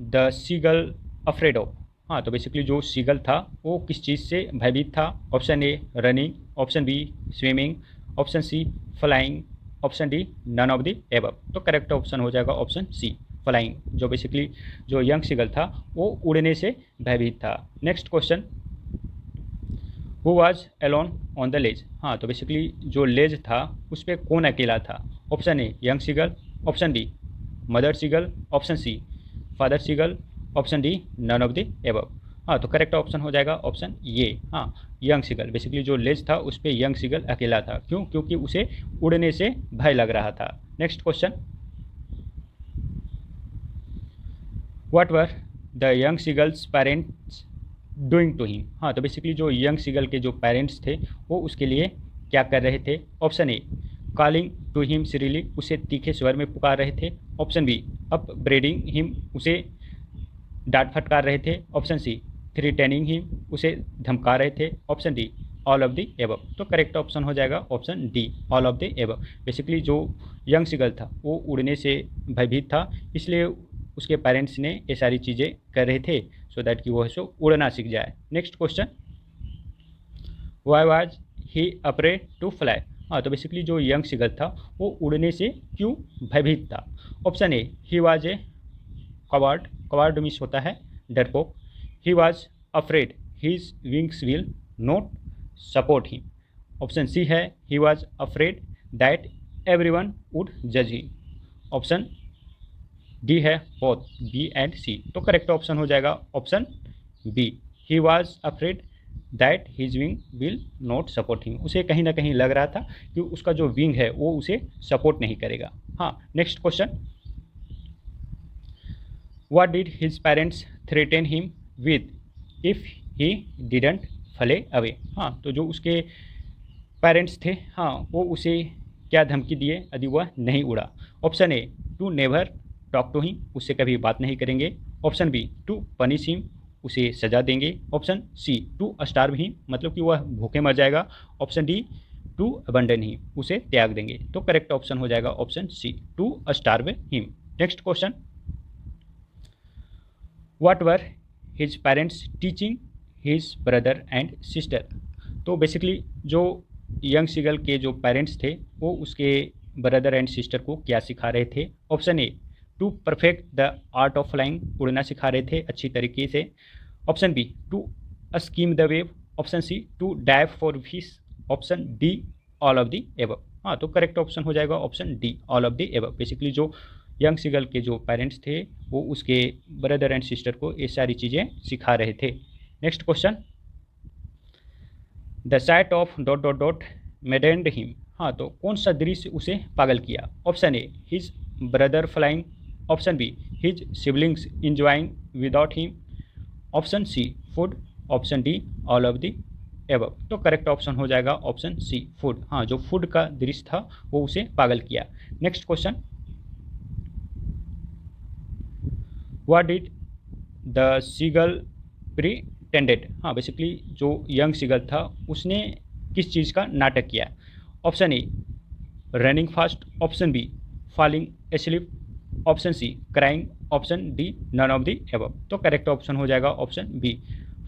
the seagull afraid of. हाँ, तो बेसिकली जो सीगल था वो किस चीज़ से भयभीत था? Option A running, option B swimming, option C flying, option D none of the above. तो करेक्ट ऑप्शन हो जाएगा ऑप्शन सी फ्लाइंग। जो बेसिकली जो यंग सीगल था वो उड़ने से भयभीत था। Next question, who was alone on the ledge. हाँ, तो बेसिकली जो लेज था उस पर कौन अकेला था? Option A young seagull, option B mother seagull, option C father seagull, option D none of the above. हाँ, तो करेक्ट ऑप्शन हो जाएगा ऑप्शन ये यंग सीगल। बेसिकली जो लेज था उस पर यंग सीगल अकेला था। क्यों? क्योंकि उसे उड़ने से भय लग रहा था। Next question, what were the young seagull's parents doing to him. हाँ, तो बेसिकली जो यंग सीगल के जो पेरेंट्स थे वो उसके लिए क्या कर रहे थे? Option A calling to him shrilly, उसे तीखे स्वर में पुकार रहे थे। Option B upbraiding him, उसे डांट फटकार रहे थे। ऑप्शन सी थ्रीटेनिंग हिम, उसे धमका रहे थे। Option D all of the above. तो करेक्ट ऑप्शन हो जाएगा option D all of the above. Basically जो यंग सीगल था वो उड़ने से भयभीत था, इसलिए उसके पेरेंट्स ने ये सारी चीज़ें कर रहे थे सो दैट कि वो है सो उड़ना सीख जाए। Next question, why was he afraid to fly. हाँ, तो बेसिकली जो यंग सीगल था वो उड़ने से क्यों भयभीत था? Option A he was a coward, coward means होता है डरपोक। He was afraid his wings will not support him. Option C है he was afraid that everyone would जज हिम। ऑप्शन डी है बोथ बी एंड सी। तो करेक्ट ऑप्शन हो जाएगा option B he was afraid that his wing will not support him. उसे कहीं ना कहीं लग रहा था कि उसका जो विंग है वो उसे सपोर्ट नहीं करेगा। हाँ, next question, what did his parents threaten him with if he didn't Phule away. हाँ, तो जो उसके पेरेंट्स थे वो उसे क्या धमकी दिए यदि वह नहीं उड़ा? Option A to never talk to him, उससे कभी बात नहीं करेंगे। Option B to punish him, उसे सजा देंगे। Option C to starve him, मतलब कि वह भूखे मर जाएगा। Option D to abandon him, उसे त्याग देंगे। तो करेक्ट ऑप्शन हो जाएगा option C to starve him. Next question, what were his parents teaching his brother and sister. तो बेसिकली जो यंग सीगल के जो पेरेंट्स थे वो उसके ब्रदर एंड सिस्टर को क्या सिखा रहे थे? Option A to perfect the art of flying, उड़ना सिखा रहे थे अच्छी तरीके से। Option B to skim the wave, option C to dive for fish, option D all of the above. हाँ, तो करेक्ट ऑप्शन हो जाएगा option D all of the above. Basically जो यंग सीगल के जो पेरेंट्स थे वो उसके ब्रदर एंड सिस्टर को ये सारी चीज़ें सिखा रहे थे। Next question, the sight of dot dot dot maddened him. हाँ, तो कौन सा दृश्य उसे पागल किया? Option A his brother flying, option B his siblings enjoying without him, option C food, option D all of the above. तो करेक्ट ऑप्शन हो जाएगा ऑप्शन सी फूड। हाँ, जो फूड का दृश्य था वो उसे पागल किया। Next question, what did the seagull pretended. हाँ, बेसिकली जो यंग सीगल था उसने किस चीज़ का नाटक किया। Option A running fast, option B falling asleep, option C crying, option D none of the above. तो करेक्ट ऑप्शन हो जाएगा ऑप्शन बी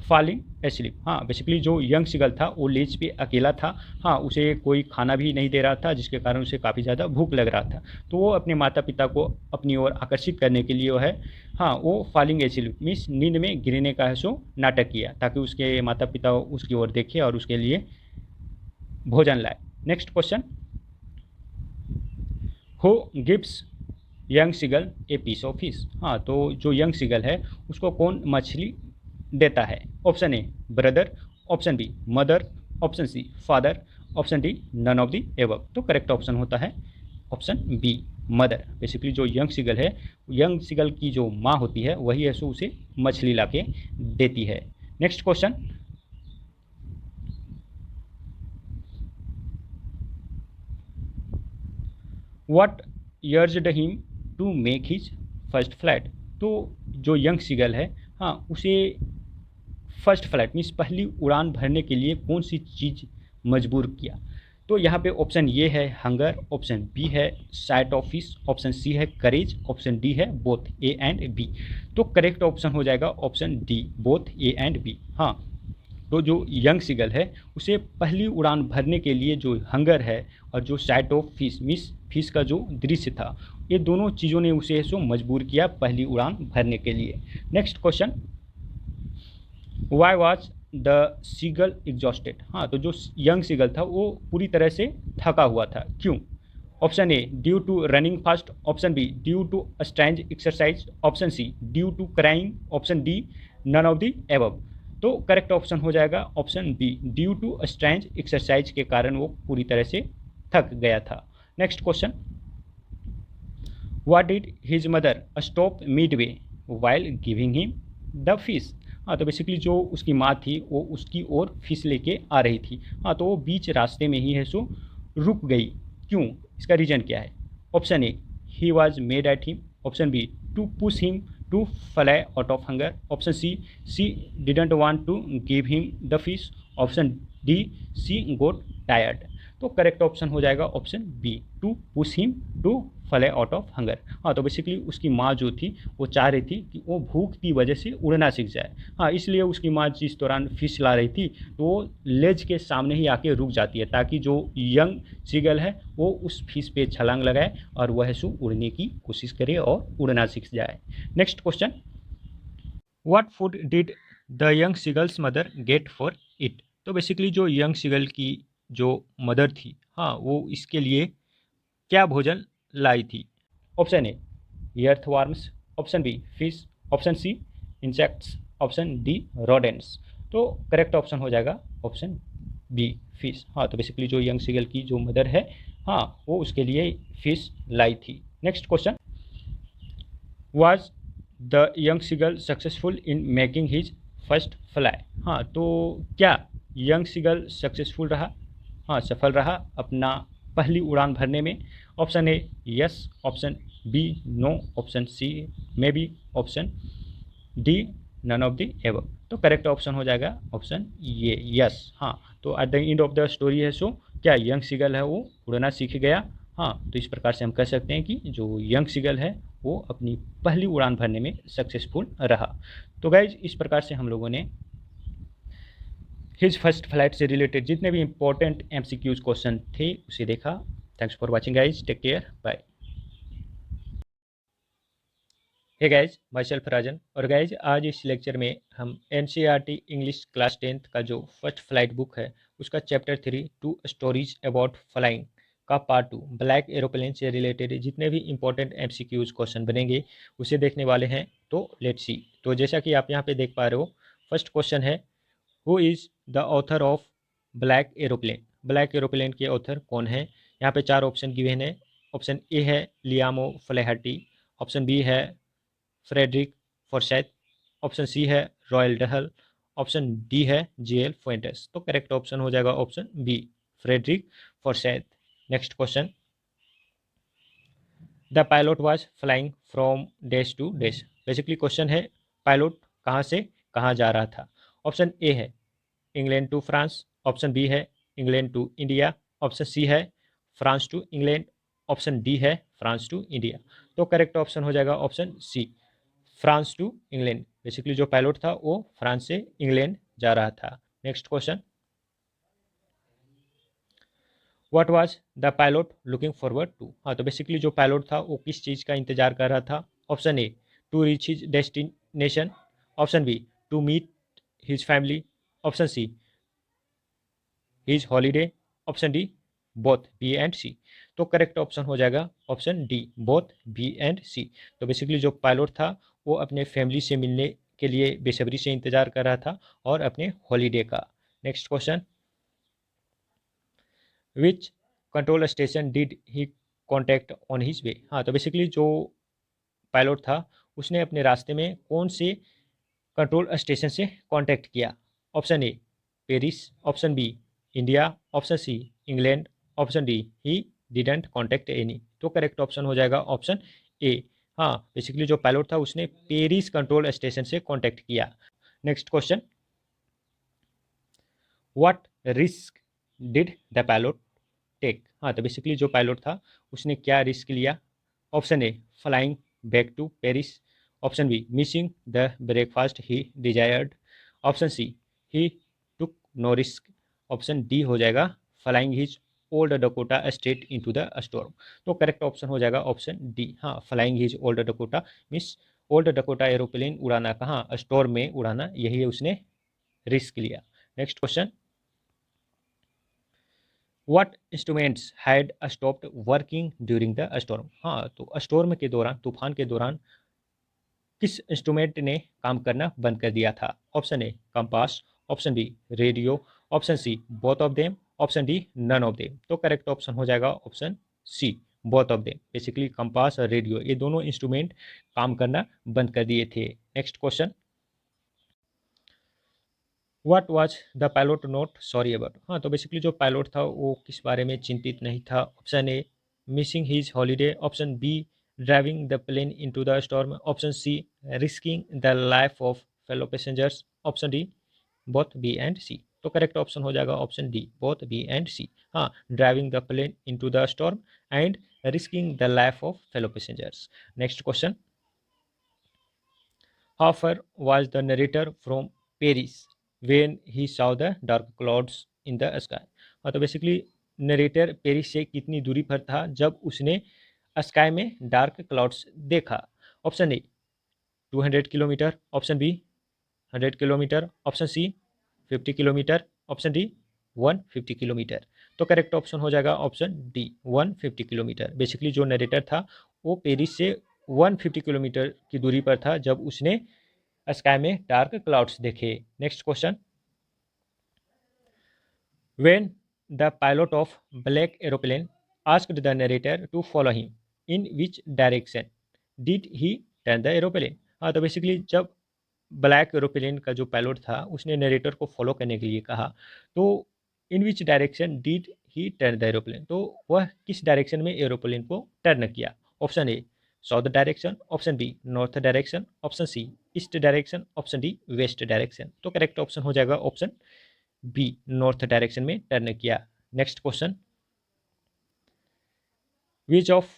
फॉलिंग एस्लीप। हाँ, बेसिकली जो यंग सीगल था वो लीज पे अकेला था। हाँ, उसे कोई खाना भी नहीं दे रहा था जिसके कारण उसे काफ़ी ज़्यादा भूख लग रहा था। तो वो अपने माता पिता को अपनी ओर आकर्षित करने के लिए वो है, हाँ, वो फॉलिंग एस्लीप मीन्स नींद में गिरने का है सो नाटक किया ताकि उसके माता पिता उसकी ओर देखे और उसके लिए भोजन लाए। Next question, who gives young seagull a piece of fish. हाँ, तो जो यंग सीगल है उसको कौन मछली देता है। Option A brother, option B mother, option C father, option D none of the above. तो करेक्ट ऑप्शन होता है ऑप्शन बी मदर। बेसिकली जो यंग सीगल है, यंग सीगल की जो माँ होती है वही है सो उसे मछली ला के देती है। Next question, what urged him to make his first flight. तो जो यंग सीगल है, हाँ, उसे फर्स्ट फ्लाइट मीन्स पहली उड़ान भरने के लिए कौन सी चीज़ मजबूर किया। तो यहाँ पे ऑप्शन ये है हंगर, ऑप्शन बी है sight of fish, option C है करेज, ऑप्शन डी है बोथ ए एंड बी। तो करेक्ट ऑप्शन हो जाएगा option D both A and B. हाँ, तो जो यंग सीगल है उसे पहली उड़ान भरने के लिए जो हंगर है और जो site of fish means fish का जो दृश्य था, ये दोनों चीज़ों ने उसे सो मजबूर किया पहली उड़ान भरने के लिए। Next question, why was the seagull exhausted. हाँ, तो जो यंग सीगल था वो पूरी तरह से थका हुआ था, क्यों। Option A due to running fast, option B due to strange exercise, option C due to crying, option D none of the above. तो करेक्ट ऑप्शन हो जाएगा option B due to strange exercise के कारण वो पूरी तरह से थक गया था। Next question, what did his mother stop midway while giving him the fish. हाँ, तो बेसिकली जो उसकी माँ थी वो उसकी ओर फिश लेके आ रही थी। हाँ, तो वो बीच रास्ते में ही है सो रुक गई, क्यों, इसका रीज़न क्या है। Option A he was mad at him, option B to push him to fly out of hunger, option C didn't want to give him the fish, option D she got tired. तो करेक्ट ऑप्शन हो जाएगा option B to push him to fly out of hunger. हाँ, तो बेसिकली उसकी माँ जो थी वो चाह रही थी कि वो भूख की वजह से उड़ना सीख जाए। हाँ, इसलिए उसकी माँ जिस दौरान फिश ला रही थी तो वो लेज के सामने ही आके रुक जाती है ताकि जो यंग सीगल है वो उस फिश पे छलांग लगाए और वह सो उड़ने की कोशिश करे और उड़ना सीख जाए। Next question, what food did the young seagulls mother get for it. तो बेसिकली जो यंग सीगल की जो मदर थी, हाँ, वो इसके लिए क्या भोजन लाई थी। Option A earthworms, option B fish, option C insects, option D rodents. तो करेक्ट ऑप्शन हो जाएगा ऑप्शन बी फिश। हाँ, तो बेसिकली जो यंग सीगल की जो मदर है, हाँ, वो उसके लिए फिश लाई थी। Next question, was the young seagull successful in making his first fly. हाँ, तो क्या यंग सीगल सक्सेसफुल रहा, हाँ, सफल रहा अपना पहली उड़ान भरने में। Option A yes, option B no, option C maybe, option D none of the above. तो करेक्ट ऑप्शन हो जाएगा ऑप्शन ये यस। हाँ, तो at the end of the story है सो क्या यंग सीगल है वो उड़ना सीख गया। हाँ, तो इस प्रकार से हम कह सकते हैं कि जो यंग सीगल है वो अपनी पहली उड़ान भरने में सक्सेसफुल रहा। तो गाइज इस प्रकार से हम लोगों ने हिज फर्स्ट फ्लाइट से रिलेटेड जितने भी इंपॉर्टेंट एमसीक्यूज क्वेश्चन थे उसे देखा। Thanks for watching guys, take care, bye. Hey guys, myself Rajan. और गाइज आज इस लेक्चर में हम एनसीईआरटी इंग्लिश क्लास 10th का जो फर्स्ट फ्लाइट बुक है उसका chapter 3 two stories about flying का पार्ट 2 ब्लैक एरोप्लेन से रिलेटेड जितने भी इंपॉर्टेंट एमसीक्यूज क्वेश्चन बनेंगे उसे देखने वाले हैं। तो लेट्स सी। तो जैसा कि आप यहाँ पे देख पा रहे हो, फर्स्ट क्वेश्चन है who is the author of black aeroplane. Black aeroplane के ऑथर कौन है। यहाँ पे 4 ऑप्शन गिवन है। ऑप्शन ए है लियामो फ्लेहर्टी, ऑप्शन बी है फ्रेडरिक फॉर्साइथ, ऑप्शन सी है रॉयल डहल, ऑप्शन डी है जीएल फुएंटेस। तो करेक्ट ऑप्शन हो जाएगा option B, Frederick Forsyth. Next question, the pilot was flying from dash to dash. Basically question है पायलट कहाँ से कहाँ जा रहा था। ऑप्शन ए है England to France, option B है England to India, option C है France to England, option D है फ्रांस टू इंडिया। तो करेक्ट ऑप्शन हो जाएगा option C, France to England. Basically जो पायलट था वो फ्रांस से इंग्लैंड जा रहा था। Next question, what was the pilot looking forward to. हाँ, तो बेसिकली जो पायलट था वो किस चीज़ का इंतजार कर रहा था। Option A to reach his destination, option B to meet his family, option C his holiday, option D both B and C. तो करेक्ट ऑप्शन हो जाएगा option D, both B and C. तो बेसिकली जो पायलट था वो अपने फैमिली से मिलने के लिए बेसब्री से इंतजार कर रहा था और अपने हॉलीडे का। Next question, which control station did he contact on his way. हाँ, तो बेसिकली जो पायलट था उसने अपने रास्ते में कौन से कंट्रोल स्टेशन से कांटेक्ट किया। Option A Paris, option B India, option C England, option D he didn't contact any. तो करेक्ट ऑप्शन हो जाएगा ऑप्शन ए। हाँ, बेसिकली जो पायलट था उसने पेरिस कंट्रोल स्टेशन से कांटेक्ट किया। Next question, what risk did the pilot take. हाँ, तो बेसिकली जो पायलट था उसने क्या रिस्क लिया। Option A flying back to Paris, option B missing the breakfast he desired, option C he took no risk, option D हो जाएगा flying his old Dakota straight into the storm. तो करेक्ट ऑप्शन हो जाएगा ऑप्शन डी, हाँ, flying his old Dakota means old Dakota aeroplane उड़ाना कहाँ, स्टॉर्म में उड़ाना, यही उसने रिस्क लिया। Next question, what instruments had stopped working during the storm. हाँ, तो स्टॉर्म के दौरान, तूफान के दौरान किस इंस्ट्रूमेंट ने काम करना बंद कर दिया था। Option A compass, option B radio, option C both of them, option D none of them. तो करेक्ट ऑप्शन हो जाएगा option C, both of them. Basically compass और रेडियो ये दोनों इंस्ट्रूमेंट काम करना बंद कर दिए थे। Next question, what was the pilot not sorry about. हाँ, तो बेसिकली जो पायलट था वो किस बारे में चिंतित नहीं था। Option A missing his holiday, option B driving the plane into the storm, option C risking the life of fellow passengers, option D both B and C. तो करेक्ट ऑप्शन हो जाएगा option D, both B and C. हाँ, driving the plane into the storm and risking the life of fellow passengers. Next question, how far was the narrator from Paris when he saw the dark clouds in the sky। हाँ, तो बेसिकली नरेटर पेरिस से कितनी दूरी पर था जब उसने स्काई में डार्क क्लाउड्स देखा। Option A 200 kilometre, option B 100 kilometre, option C 50 kilometre, option D 150 kilometre. तो करेक्ट ऑप्शन हो जाएगा ऑप्शन डी 150 किलोमीटर। बेसिकली जो नरेटर था वो पेरिस से 150 किलोमीटर की दूरी पर था जब उसने स्काई में डार्क क्लाउड्स देखे। Next question, when the pilot of black aeroplane asked the narrator to follow him in which direction did he turn the aeroplane. हाँ, तो बेसिकली जब ब्लैक एरोप्लेन का जो पायलट था उसने नरेटर को फॉलो करने के लिए कहा, तो in which direction did he turn the aeroplane, तो वह किस डायरेक्शन में एरोप्लेन को टर्न किया। Option A south direction, option B north direction, option C east direction, option D west direction. तो करेक्ट ऑप्शन हो जाएगा ऑप्शन बी, नॉर्थ डायरेक्शन में टर्न किया। Next question, which of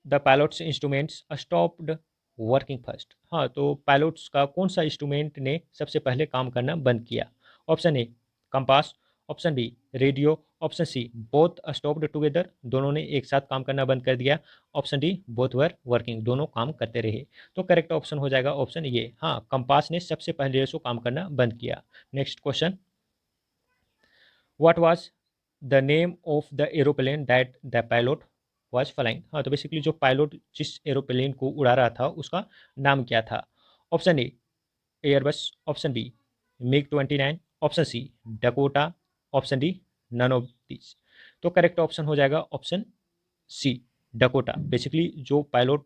the pilot's instruments stopped working first. हाँ, तो पायलट्स का कौन सा इंस्ट्रूमेंट ने सबसे पहले काम करना बंद किया। Option A compass, option B radio, option C both stopped together, दोनों ने एक साथ काम करना बंद कर दिया, option D both were working, दोनों काम करते रहे। तो करेक्ट ऑप्शन हो जाएगा ऑप्शन ए, हाँ, कंपास ने सबसे पहले उसको काम करना बंद किया। Next question, what was the name of the aeroplane that the pilot was flying. हाँ, तो बेसिकली जो पायलट जिस एरोप्लेन को उड़ा रहा था उसका नाम क्या था। Option A Airbus, option B MiG 29, option C Dakota, option D none of this. तो करेक्ट ऑप्शन हो जाएगा ऑप्शन सी डकोटा। बेसिकली जो पायलट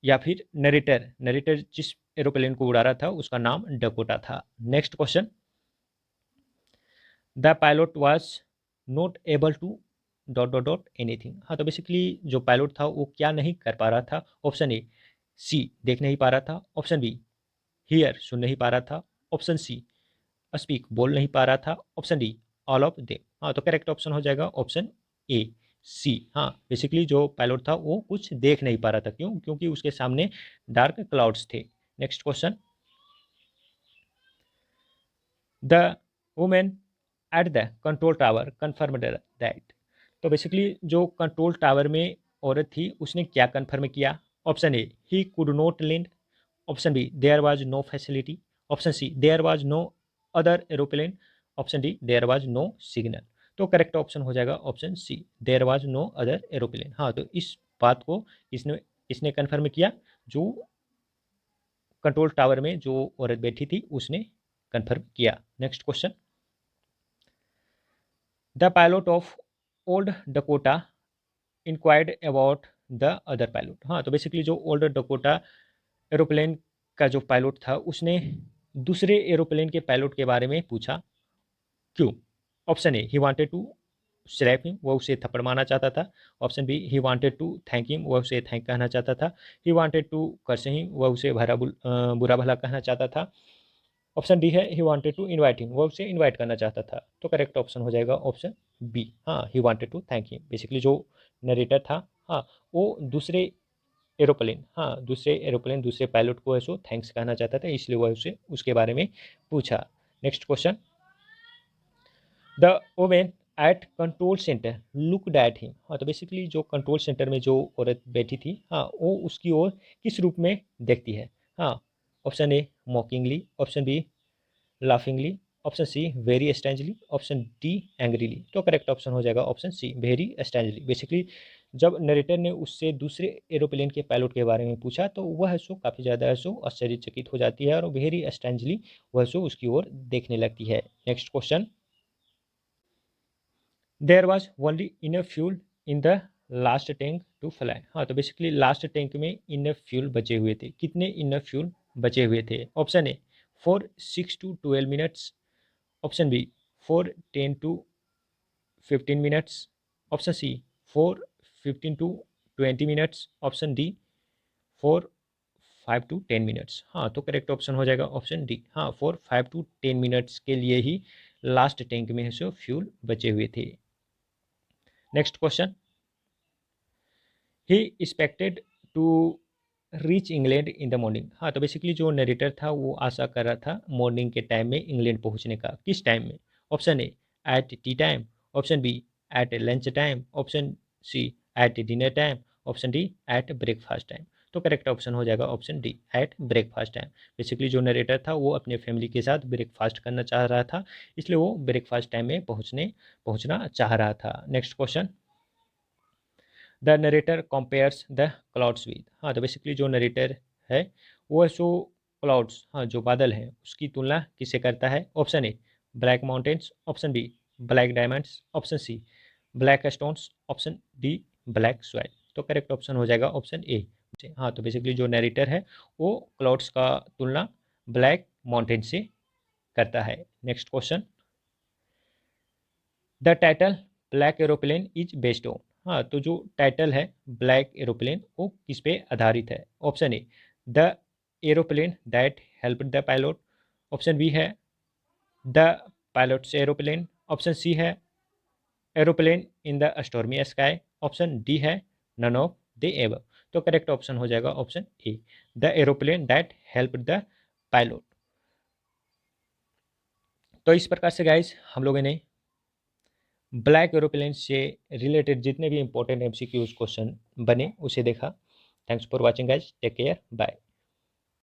या फिर नरेटर, नरेटर जिस एरोप्लेन को उड़ा रहा था उसका नाम डकोटा था। Next question, the pilot was not able to dot dot dot anything. हाँ, तो बेसिकली जो पायलट था वो क्या नहीं कर पा रहा था? ऑप्शन ए सी देख नहीं पा रहा था, ऑप्शन बी हियर सुन नहीं पा रहा था, ऑप्शन सी स्पीक बोल नहीं पा रहा था, option D all of them. हाँ, तो करेक्ट ऑप्शन हो जाएगा ऑप्शन ए सी। हाँ, बेसिकली जो पायलट था वो कुछ देख नहीं पा रहा था, क्यों? क्योंकि उसके सामने डार्क क्लाउड्स थे। Next question, the women at the control tower confirmed that. तो बेसिकली जो कंट्रोल टावर में औरत थी उसने क्या कन्फर्म किया? Option A he could not land, option B there was no facility, option C there was no other aeroplane, option D there was no signal. तो करेक्ट ऑप्शन हो जाएगा option C, there was no other aeroplane. हाँ, तो इस बात को इसने इसने कन्फर्म किया, जो कंट्रोल टावर में जो औरत बैठी थी उसने कन्फर्म किया। Next question, the pilot of old Dakota inquired about the other pilot. हाँ, तो बेसिकली जो ओल्ड डकोटा एरोप्लेन का जो पायलट था उसने दूसरे एरोप्लेन के पायलट के बारे में पूछा, क्यों? Option A he wanted to slap him, वह उसे थप्पड़ मारना चाहता था, option B he wanted to thank him, वह उसे थैंक कहना चाहता था, he wanted to curse him, वह उसे बुरा भला कहना चाहता था, ऑप्शन डी है he wanted to invite him, वो उसे इनवाइट करना चाहता था। तो करेक्ट ऑप्शन हो जाएगा ऑप्शन बी, हाँ he wanted to thank him. Basically जो नरेटर था, हाँ, वो दूसरे एरोप्लेन, हाँ दूसरे एरोप्लेन दूसरे पायलट को ऐसो थैंक्स कहना चाहता था, इसलिए वह उसे उसके बारे में पूछा। Next question, the women at control centre looked at him. हाँ, तो बेसिकली जो कंट्रोल सेंटर में जो औरत बैठी थी, हाँ, वो उसकी ओर किस रूप में देखती है? हाँ, option A mockingly, option B laughingly, option C very strangely, option D angrily. तो करेक्ट ऑप्शन हो जाएगा option C very strangely. Basically जब नरेटर ने उससे दूसरे एरोप्लेन के पायलट के बारे में पूछा तो वह सो काफ़ी ज़्यादा सो आश्चर्यचकित हो जाती है और वेरी स्ट्रेंजली वह सो उसकी ओर देखने लगती है। Next question, there was only enough fuel in the last tank to fly. हाँ, तो बेसिकली लास्ट टैंक में इनफ फ्यूल बचे हुए थे। कितने इनफ फ्यूल बचे हुए थे? Option A for 6 to 12 minutes, option B for 10 to 15 minutes, option C for 15 to 20 minutes, option D for 5 to 10 minutes. हाँ, तो करेक्ट ऑप्शन हो जाएगा ऑप्शन डी, हाँ फॉर 5 to 10 मिनट्स के लिए ही लास्ट टैंक में से फ्यूल बचे हुए थे। Next question, he expected to reach England in the morning. हाँ, तो बेसिकली जो नरेटर था वो आशा कर रहा था मॉर्निंग के टाइम में इंग्लैंड पहुंचने का। किस टाइम में? Option A at tea time, option B at lunch time, option C at dinner time, option D at breakfast time. तो करेक्ट ऑप्शन हो जाएगा option D at breakfast time. Basically जो नरेटर था वो अपने फैमिली के साथ ब्रेकफास्ट करना चाह रहा था, इसलिए वो ब्रेकफास्ट टाइम में पहुंचना चाह रहा था। Next question, the narrator compares the clouds with. हाँ, तो बेसिकली जो नरेटर है वो सो क्लाउड्स, हाँ जो बादल हैं उसकी तुलना किससे करता है? Option A black mountains, option B black diamonds, option C black stones, option D black soil. तो करेक्ट ऑप्शन हो जाएगा ऑप्शन ए। हाँ, तो बेसिकली जो नरेटर है वो क्लाउड्स का तुलना ब्लैक माउंटेन से करता है। Next question, the title black aeroplane is based on. हाँ, तो जो टाइटल है ब्लैक एरोप्लेन वो किस पे आधारित है? Option A the aeroplane that help the pilot, option B है the pilot's aeroplane, option C है aeroplane in the stormy sky, option D है नन ऑफ द एबव। तो करेक्ट ऑप्शन हो जाएगा option A the aeroplane that help the pilot. तो इस प्रकार से गाइज हम लोगों ने ब्लैक एरोप्लेन से रिलेटेड जितने भी इंपॉर्टेंट एमसीक्यूज क्वेश्चन बने उसे देखा। Thanks for watching guys, take care, bye.